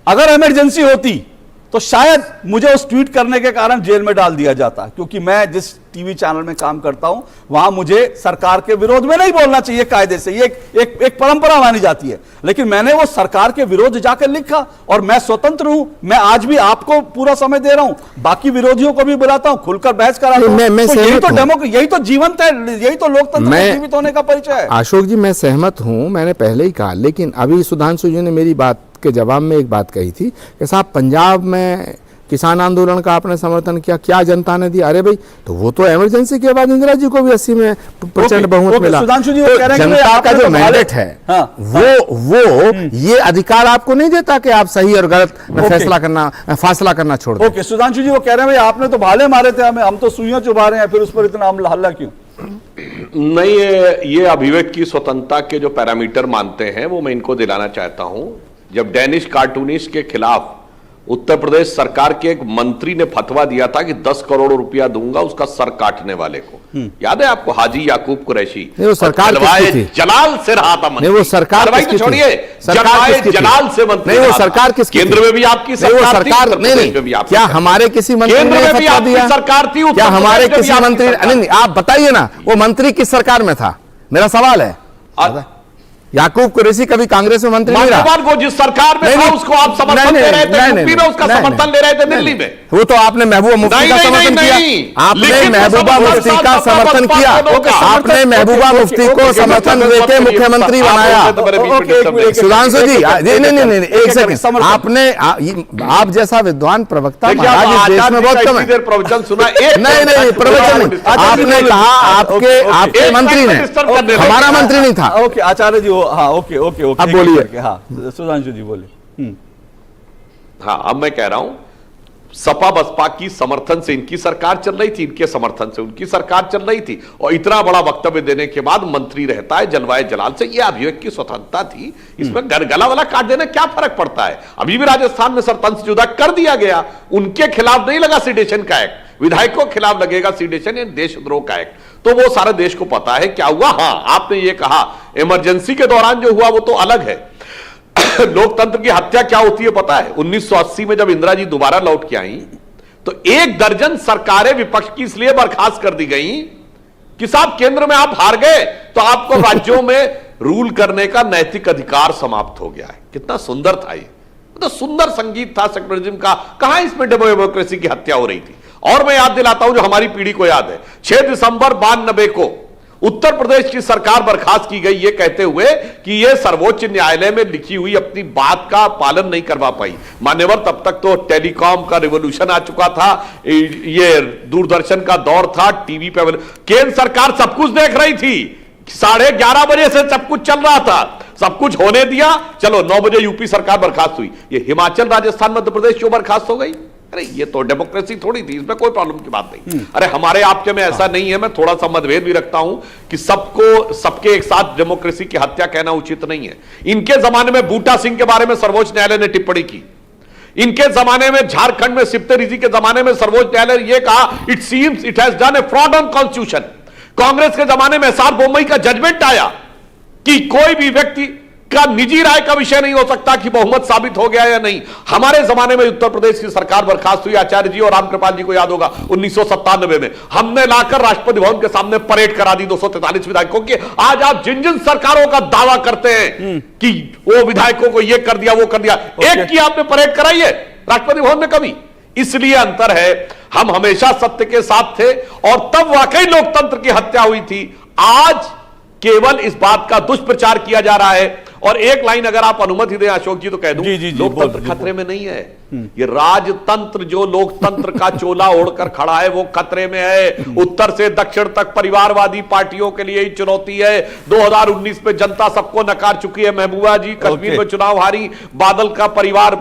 अगर इमरजेंसी होती तो शायद मुझे उस ट्वीट करने के कारण जेल में डाल दिया जाता, क्योंकि मैं जिस टीवी चैनल में काम करता हूं वहां मुझे सरकार के विरोध में नहीं बोलना चाहिए कायदे से, ये एक परंपरा मानी जाती है, लेकिन मैंने वो सरकार के विरोध जाकर लिखा, और मैं स्वतंत्र हूं, मैं आज भी आपको पूरा समय दे रहा हूं, बाकी विरोधियों को भी बुलाता हूं, खुलकर बहस कराता हूं। यही तो जीवंत है, यही तो लोकतंत्र में जीवित होने का परिचय है। अशोक जी मैं सहमत हूं, मैंने पहले ही कहा, लेकिन अभी सुधांशु जी ने मेरी बात के जवाब में एक बात कही थी कि साहब पंजाब में किसान आंदोलन का आपने समर्थन किया, क्या जनता ने दिया? अरे भाई तो वो तो इमरजेंसी के बाद इंदिरा जी को भी 80 में प्रचंड बहुमत मिला। सुधांशु जी तो जनता का जो मैंडेट है वो ये अधिकार आपको नहीं देता कि आप सही और गलत में फासला करना छोड़ दें। ओके, सुधांशु जी वो कह रहे हैं भाई आपने तो भाले मारे थे, हम तो सुइयां चुभा रहे हैं, फिर उस पर इतना हल्ला क्यों? नहीं, ये अभिव्यक्ति की स्वतंत्रता के जो पैरामीटर मानते हैं वो मैं इनको दिलाना चाहता हूं। जब डेनिश कार्टूनिस्ट के खिलाफ उत्तर प्रदेश सरकार के एक मंत्री ने फतवा दिया था कि 10 करोड़ रुपया दूंगा उसका सर काटने वाले को, याद है आपको? हाजी याकूब कुरैशी, वो सरकार जलाल से रहा था मंत्री, वो सरकार छोड़िए, जलाल से मंत्री, नहीं वो सरकार किसकी? केंद्र में भी आपकी सरकार, नहीं, क्या हमारे किसी मंत्री ने फतवा दिया? सरकार थी, क्या हमारे किसी मंत्री? नहीं, आप बताइए ना, वो मंत्री किस सरकार में था, मेरा सवाल है। याकूब कुरैशी कभी कांग्रेस में मंत्री नहीं रहा। वो जिस सरकार में था उसको आप समर्थन दे रहे थे, यूपी में उसका समर्थन ले रहे थे, दिल्ली में। वो तो आपने महबूबा मुफ्ती का समर्थन किया, आपने महबूबा मुफ्ती का समर्थन किया, आपने महबूबा मुफ्ती को समर्थन देके मुख्यमंत्री बनाया। सुधांशु जी नहीं, एक सेकंड, आपने आप जैसा विद्वान प्रवक्ता महाराज इस देश में बहुत कम है। प्रवचन सुना नहीं प्रवचन आपने कहा, आपके मंत्री ने, हमारा मंत्री नहीं था। ओके आचार्य जी, हाँ ओके अब बोलिए। हाँ सुधांशु जी बोलिए। हाँ, अब मैं कह रहा हूं सपा बसपा की समर्थन से इनकी सरकार चल रही थी, इनके समर्थन से उनकी सरकार चल रही थी, और इतना बड़ा वक्तव्य देने के बाद मंत्री रहता है जलवाए जलाल से। यह अभिव्यक्ति की स्वतंत्रता थी, इसमें गला वाला काट देना क्या फर्क पड़ता है। अभी भी राजस्थान में सरपंच जुदा कर दिया गया, उनके खिलाफ नहीं लगा सीडेशन का एक्ट, विधायकों के खिलाफ लगेगा सीडेशन या देशद्रोह का एक्ट। तो वो सारे देश को पता है क्या हुआ। हाँ, आपने ये कहा इमरजेंसी के दौरान जो हुआ वो तो अलग है। लोकतंत्र की हत्या क्या होती है पता है? 1980 में जब इंदिरा जी दोबारा लौट के आई तो 1 दर्जन सरकारें विपक्ष की इसलिए बर्खास्त कर दी गई कि साहब केंद्र में आप हार गए तो आपको राज्यों में रूल करने का नैतिक अधिकार समाप्त हो गया है। कितना सुंदर था ये, तो सुंदर संगीत था सेक्युलरिज्म का। कहां इसमें डेमोक्रेसी की हत्या हो रही थी। और मैं याद दिलाता हूं जो हमारी पीढ़ी को याद है, 6 दिसंबर 92 को उत्तर प्रदेश की सरकार बर्खास्त की गई ये कहते हुए कि ये सर्वोच्च न्यायालय में लिखी हुई अपनी बात का पालन नहीं करवा पाई। मान्यवर, तब तक तो टेलीकॉम का रिवॉल्यूशन आ चुका था, ये दूरदर्शन का दौर था, टीवी पे केंद्र सरकार सब कुछ देख रही थी, 11:30 बजे से सब कुछ चल रहा था, सब कुछ होने दिया। चलो 9 बजे यूपी सरकार बर्खास्त हुई, ये हिमाचल राजस्थान मध्य प्रदेश क्यों बर्खास्त हो गई? अरे ये तो डेमोक्रेसी थोड़ी थी, इसमें कोई प्रॉब्लम की बात नहीं। अरे हमारे आपके में ऐसा नहीं है। मैं थोड़ा सा मतभेद भी रखता हूं कि सबके एक साथ डेमोक्रेसी की हत्या कहना उचित नहीं है। इनके जमाने में बूटा सिंह के बारे में सर्वोच्च न्यायालय ने टिप्पणी की, इनके जमाने में झारखंड में सिप्ते रिजी के जमाने में सर्वोच्च न्यायालय ने यह कहा it seems it has done A fraud on constitution. Congress के जमाने में एसआर बोम्मई का जजमेंट आया कि कोई भी व्यक्ति का निजी राय का विषय नहीं हो सकता कि बहुमत साबित हो गया या नहीं। हमारे जमाने में उत्तर प्रदेश की सरकार बर्खास्त हुई, आचार्य जी और रामकृपाल जी को याद होगा 1997 में हमने लाकर राष्ट्रपति भवन के सामने परेड करा दी 243 विधायकों की। आज आप जिन जिन सरकारों का दावा करते हैं कि वो विधायकों को ये कर दिया वो कर दिया, एक की आपने परेड कराई है राष्ट्रपति भवन में कभी? इसलिए अंतर है, हम हमेशा सत्य के साथ थे और तब वाकई लोकतंत्र की हत्या हुई थी। आज केवल इस बात का दुष्प्रचार किया जा रहा है। और एक लाइन अगर आप अनुमति दें अशोक जी तो कह दूं, लोकतंत्र खतरे में नहीं है, ये राजतंत्र जो लोकतंत्र का चोला ओढ़कर खड़ा है वो खतरे में है। उत्तर से दक्षिण तक परिवारवादी पार्टियों के लिए ही चुनौती है। 2019 में जनता सबको नकार चुकी है। महबूबा जी कश्मीर में चुनाव हारी, बादल का परिवार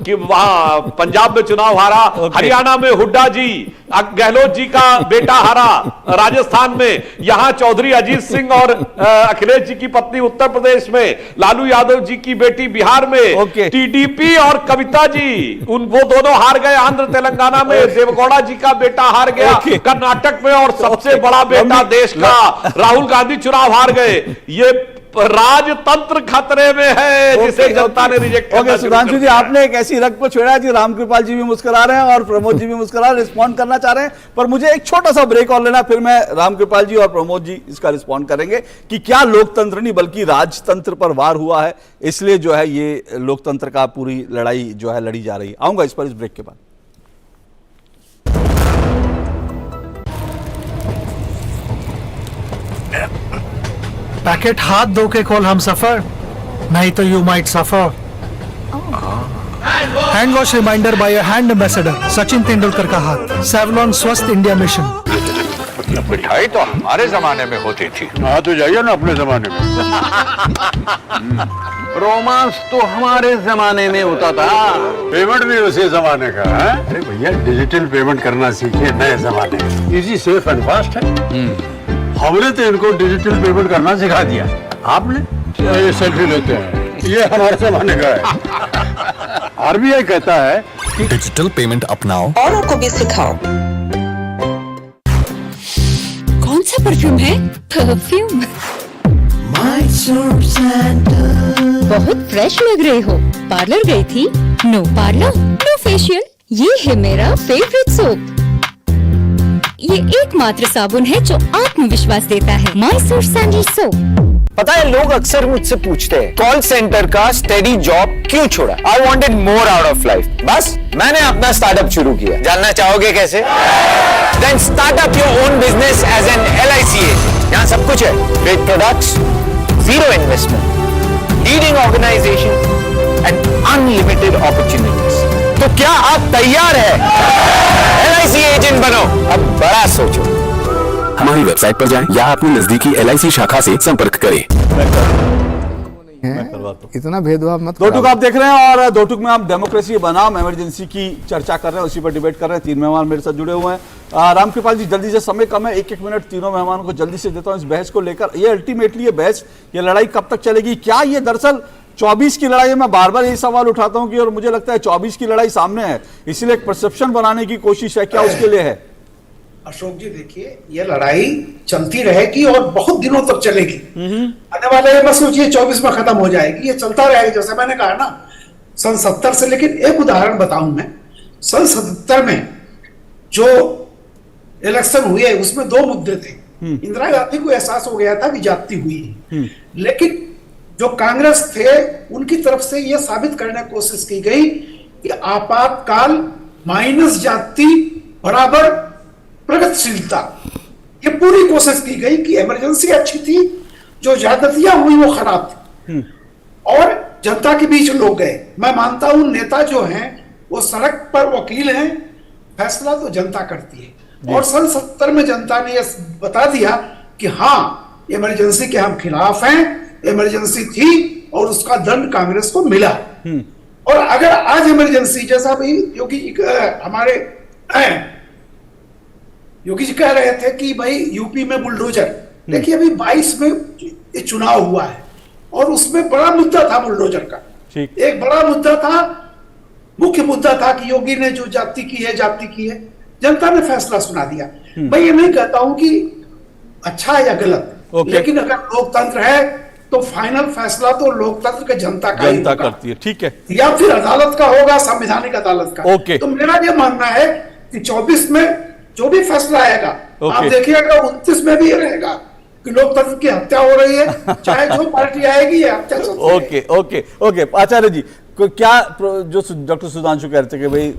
वहां पंजाब में चुनाव हारा, हरियाणा में हुड्डा जी, गहलोत जी का बेटा हारा राजस्थान में, यहां चौधरी अजीत सिंह और अखिलेश जी की पत्नी उत्तर प्रदेश में, लालू यादव जी की बेटी बिहार में, टीडीपी और कविता जी वो दोनों हार गए आंध्र तेलंगाना में, देवगौड़ा जी का बेटा हार गया कर्नाटक में, और सबसे बड़ा बेटा देश का राहुल गांधी चुनाव हार गए। ये राजतंत्र खतरे में है जिसे जनता ने रिजेक्ट किया। सुधांशु जी, आपने एक ऐसी रग पर छेड़ा जी, रामकृपाल जी भी मुस्कुरा रहे हैं और प्रमोद जी भी मुस्कुरा रहे हैं, रिस्पॉन्ड करना चाह रहे हैं, पर मुझे एक छोटा सा ब्रेक और लेना, फिर मैं रामकृपाल जी और प्रमोद जी इसका रिस्पॉन्ड करेंगे कि क्या लोकतंत्र नहीं बल्कि राजतंत्र पर वार हुआ है, इसलिए जो है ये लोकतंत्र का पूरी लड़ाई जो है लड़ी जा रही है। आऊंगा इस पर इस ब्रेक के बाद। पैकेट हाथ धो के खोल हम सफर, नहीं तो you might suffer. Hand wash reminder by a hand ambassador Sachin Tendulkar का हाथ, सेवलॉन स्वस्थ इंडिया मिशन। मिठाई तो हमारे जमाने में होती थी। हाँ तो जाइए ना अपने जमाने में। रोमांस तो हमारे जमाने में होता था। पेमेंट भी उसी जमाने का है। अरे भैया डिजिटल पेमेंट करना सीखिए नए जमाने में, इजी सेफ एंड फास्ट है। हमने तो इनको डिजिटल पेमेंट करना सिखा दिया, आपने ये सेल्फी लेते हैं, ये हमारे जमाने का है। आरबीआई कहता है कि डिजिटल पेमेंट अपनाओ, औरों को भी सिखाओ। कौन सा परफ्यूम है? परफ्यूम बहुत फ्रेश लग रही हो। पार्लर गई थी? नो पार्लर नो फेशियल, ये है मेरा फेवरेट सोप। ये एकमात्र साबुन है जो आत्मविश्वास देता है। Mysore sandal soap. पता है लोग अक्सर मुझसे पूछते हैं कॉल सेंटर का स्टेडी जॉब क्यों छोड़ा? I wanted more out of life. बस मैंने अपना स्टार्टअप शुरू किया। जानना चाहोगे कैसे? Then start up your own business as an LIC agent. यहाँ सब कुछ है, great products, zero investment, leading organisation and unlimited opportunities. तो क्या आप तैयार है LIC एजेंट बनो? अब बड़ा सोचो। हमारी वेबसाइट पर जाएं या अपनी नजदीकी LIC शाखा से संपर्क करें। इतना भेदभाव मत दो टूक आप देख रहे हैं और दो टूक में आप डेमोक्रेसी बनाम इमरजेंसी की चर्चा कर रहे हैं, उसी पर डिबेट कर रहे हैं। तीन मेहमान मेरे साथ जुड़े हुए हैं। रामकृपाल जी, जल्दी से, समय कम है, एक मिनट तीनों मेहमानों को जल्दी से देता हूं इस बहस को लेकर। ये अल्टीमेटली ये बहस, ये लड़ाई कब तक चलेगी? क्या ये दरअसल 24 की लड़ाई है? मैं बार बार यही सवाल उठाता हूं कि, और मुझे लगता है 24 की लड़ाई सामने है, इसलिए एक परसेप्शन बनाने की कोशिश है, क्या उसके लिए है? अशोक जी देखिए, ये लड़ाई चलती रहेगी और बहुत दिनों तक चलेगी। आने वाले मत सोचिए 24 में खत्म हो जाएगी, ये चलता रहेगा। जैसे मैंने कहा ना, सन 70 से, लेकिन एक उदाहरण बताऊं मैं, सन 77 में जो इलेक्शन हुए उसमें दो मुद्दे थे। इंदिरा गांधी को एहसास हो गया था कि जाति हुई है, लेकिन जो कांग्रेस थे उनकी तरफ से यह साबित करने की कोशिश की गई कि आपातकाल माइनस जाति बराबर प्रगतिशीलता, ये पूरी कोशिश की गई कि इमरजेंसी अच्छी थी, जो ज्यादतियां हुई वो खराब थी और जनता के बीच लोग गए। मैं मानता हूं नेता जो हैं वो सड़क पर वकील हैं, फैसला तो जनता करती है। और सन 70 में जनता ने यह बता दिया कि हाँ, इमरजेंसी के हम खिलाफ हैं, इमरजेंसी थी और उसका दंड कांग्रेस को मिला। और अगर आज इमरजेंसी, जैसा भी योगी हमारे योगी जी कह रहे थे कि भाई यूपी में बुलडोजर, देखिए अभी 22 में ये चुनाव हुआ है और उसमें बड़ा मुद्दा था बुलडोजर का। एक बड़ा मुद्दा था, मुख्य मुद्दा था कि योगी ने जो जाति की है, जनता ने फैसला सुना दिया। मैं ये नहीं कहता हूं कि अच्छा है या गलत, लेकिन अगर लोकतंत्र है तो फाइनल फैसला तो लोकतंत्र के जनता करती है, ठीक है, या फिर अदालत का होगा, संवैधानिक अदालत का। तो मेरा ये मानना है कि 24 में जो भी फैसला आएगा, आप देखिएगा 29 में भी ये रहेगा कि लोकतंत्र की हत्या हो रही है, चाहे जो पार्टी आएगी ये हत्या चलती है। ओके आचार्य जी, क्या जो डॉक्टर सुधांशु कह रहे थे कि भाई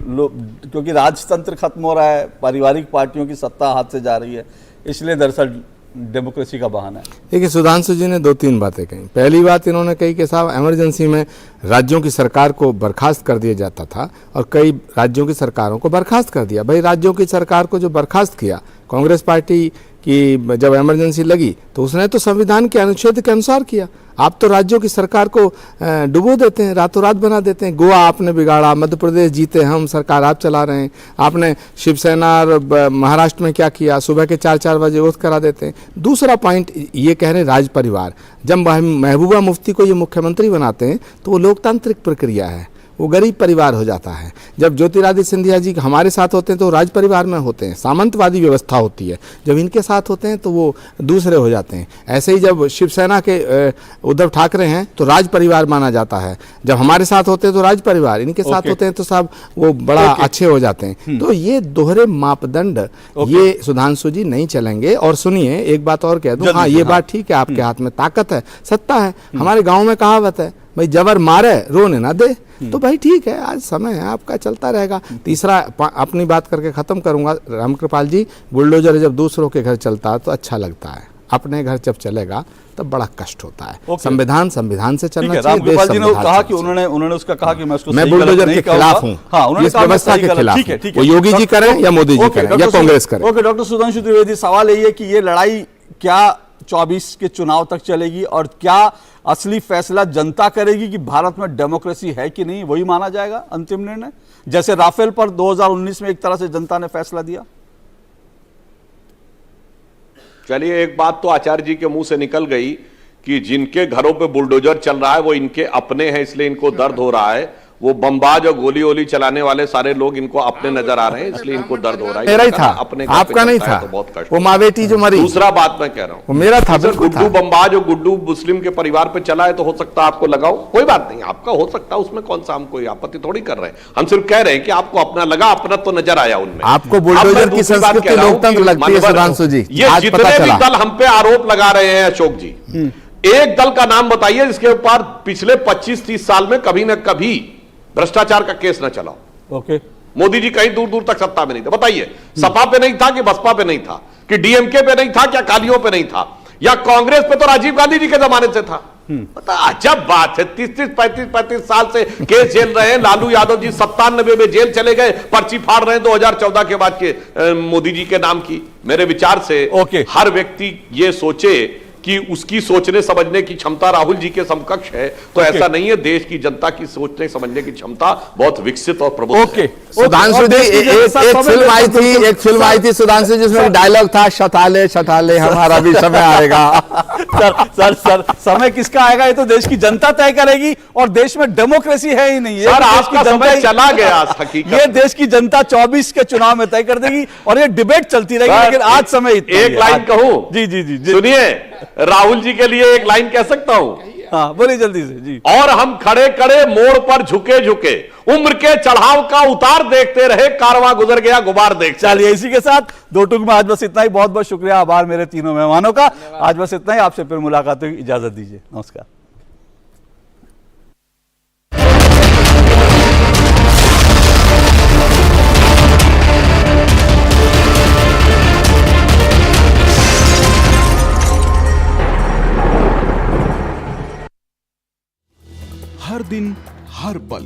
क्योंकि राजतंत्र खत्म हो रहा है, पारिवारिक पार्टियों की सत्ता हाथ से जा रही है, इसलिए दरअसल डेमोक्रेसी का बहाना है। देखिए, सुधांशु जी ने 2-3 बातें कही। पहली बात इन्होंने कही कि साहब इमरजेंसी में राज्यों की सरकार को बर्खास्त कर दिया जाता था और कई राज्यों की सरकारों को बर्खास्त कर दिया। भाई, राज्यों की सरकार को जो बर्खास्त किया कांग्रेस पार्टी की, जब इमरजेंसी लगी तो उसने तो संविधान के अनुच्छेद के अनुसार किया। आप तो राज्यों की सरकार को डुबो देते हैं, रातों रात बना देते हैं। गोवा आपने बिगाड़ा, मध्य प्रदेश जीते हम, सरकार आप चला रहे हैं। आपने शिवसेना और महाराष्ट्र में क्या किया, सुबह के 4-4 बजे वोट करा देते हैं। दूसरा पॉइंट ये कह रहे हैं राज परिवार, जब महबूबा मुफ्ती को ये मुख्यमंत्री बनाते हैं तो वो लोकतांत्रिक प्रक्रिया है, वो गरीब परिवार हो जाता है। जब ज्योतिरादित्य सिंधिया जी हमारे साथ होते हैं तो राज परिवार में होते हैं, सामंतवादी व्यवस्था होती है। जब इनके साथ होते हैं तो वो दूसरे हो जाते हैं। ऐसे ही जब शिवसेना के उद्धव ठाकरे हैं तो राज परिवार माना जाता है, जब हमारे साथ होते हैं तो राज परिवार, इनके साथ होते हैं तो साहब वो बड़ा अच्छे हो जाते हैं। तो ये दोहरे मापदंड ये सुधांशु जी नहीं चलेंगे। और सुनिए, एक बात और कह दूं, हाँ ये बात ठीक है, आपके हाथ में ताकत है, सत्ता है। हमारे गाँव में कहावत है, भाई जबर मारे रोने ना दे। तो भाई ठीक है, आज समय है आपका, चलता रहेगा। तीसरा अपनी बात करके खत्म करूंगा, रामकृपाल जी, बुलडोजर जब दूसरों के घर चलता है तो अच्छा लगता है, अपने घर जब चलेगा तब बड़ा कष्ट होता है। संविधान से चलना चाहिए। रामकृपाल जी ने कहा कि उन्होंने उसका कहा कि मैं बुलडोजर के खिलाफ हूँ, इस व्यवस्था के खिलाफ हूं। वो योगी जी करें या मोदी जी करें या कांग्रेस करें। ओके डॉक्टर सुधांशु द्विवेदी, सवाल यही है कि ये लड़ाई क्या 24 के चुनाव तक चलेगी और क्या असली फैसला जनता करेगी कि भारत में डेमोक्रेसी है कि नहीं, वही माना जाएगा अंतिम निर्णय, जैसे राफेल पर 2019 में एक तरह से जनता ने फैसला दिया? चलिए, एक बात तो आचार्य जी के मुंह से निकल गई कि जिनके घरों पे बुलडोजर चल रहा है वो इनके अपने हैं, इसलिए इनको दर्द हो रहा है, वो बमबाज और गोली वोली चलाने वाले सारे लोग इनको अपने नजर आ रहे हैं, इसलिए इनको दर्द हो रहा है। मेरा ही था, अपने घर पे आपका नहीं चलता है था। तो बहुत कष्ट वो होता है। माँ बेटी जो मरी, दूसरा बात मैं कह रहा हूँ, वो मेरा था, सर, बिल्कुल गुड्डू था। बमबाज और गुड्डू मुस्लिम के परिवार पे चला है तो हो सकता है आपको लगाओ, कोई बात नहीं, आपका हो सकता है, उसमें कौन सा हम कोई आपत्ति थोड़ी कर रहे हैं। हम सिर्फ कह रहे हैं कि आपको अपना लगा, अपना तो नजर आया उनमें। आपको बुलडोजर अब मैं की दूसरी बात संस्कृति कह रहा हूं लोकतंत्र कि लगती है, मनोबल- सुधांशु जी, ये आज जितने पता भी चला। दल हम पे आरोप लगा रहे हैं अशोक जी, एक दल का नाम बताइए जिसके ऊपर पिछले 25-30 साल में कभी न कभी भ्रष्टाचार का केस न चला। ओके, मोदी जी कहीं दूर दूर तक सत्ता में नहीं थे, बताइए। सपा पे नहीं था कि बसपा पे नहीं था, कि डीएमके पे नहीं था, क्या अकालियों पे नहीं था, या कांग्रेस पे तो राजीव गांधी जी के जमाने से था। पता अजब बात है, 30-35 साल से केस झेल रहे हैं। लालू यादव जी 97 में जेल चले गए, पर्ची फाड़ रहे हैं 2014 के बाद के मोदी जी के नाम की। मेरे विचार से हर व्यक्ति ये सोचे कि उसकी सोचने समझने की क्षमता राहुल जी के समकक्ष है, तो ऐसा नहीं है। देश की जनता की सोचने समझने की क्षमता बहुत विकसित और प्रबुद्ध है। सुधांशु जी, एक फिल्म आई थी सुधांशु, जिसमें डायलॉग था, शताले शताले हमारा भी समय आएगा। सर समय किसका आएगा ये तो देश की जनता तय करेगी, और देश में डेमोक्रेसी है ही नहीं। सर, आपका समय चला गया हकीकत। ये देश की जनता 24 के चुनाव में तय कर देगी, और ये डिबेट चलती रहेगी, लेकिन आज समय इतना एक लाइन कहूं? जी सुनिए, राहुल जी के लिए एक लाइन कह सकता हूं? हाँ, बोलिए जल्दी से जी। और हम खड़े खड़े मोड़ पर झुके झुके उम्र के चढ़ाव का उतार देखते रहे, कारवां गुजर गया गुबार देख। चलिए, इसी के साथ दो टूक में आज बस इतना ही। बहुत बहुत शुक्रिया, आभार मेरे तीनों मेहमानों का। आज बस इतना ही, आपसे फिर मुलाकात होगी, इजाजत दीजिए, नमस्कार। हर दिन हर पल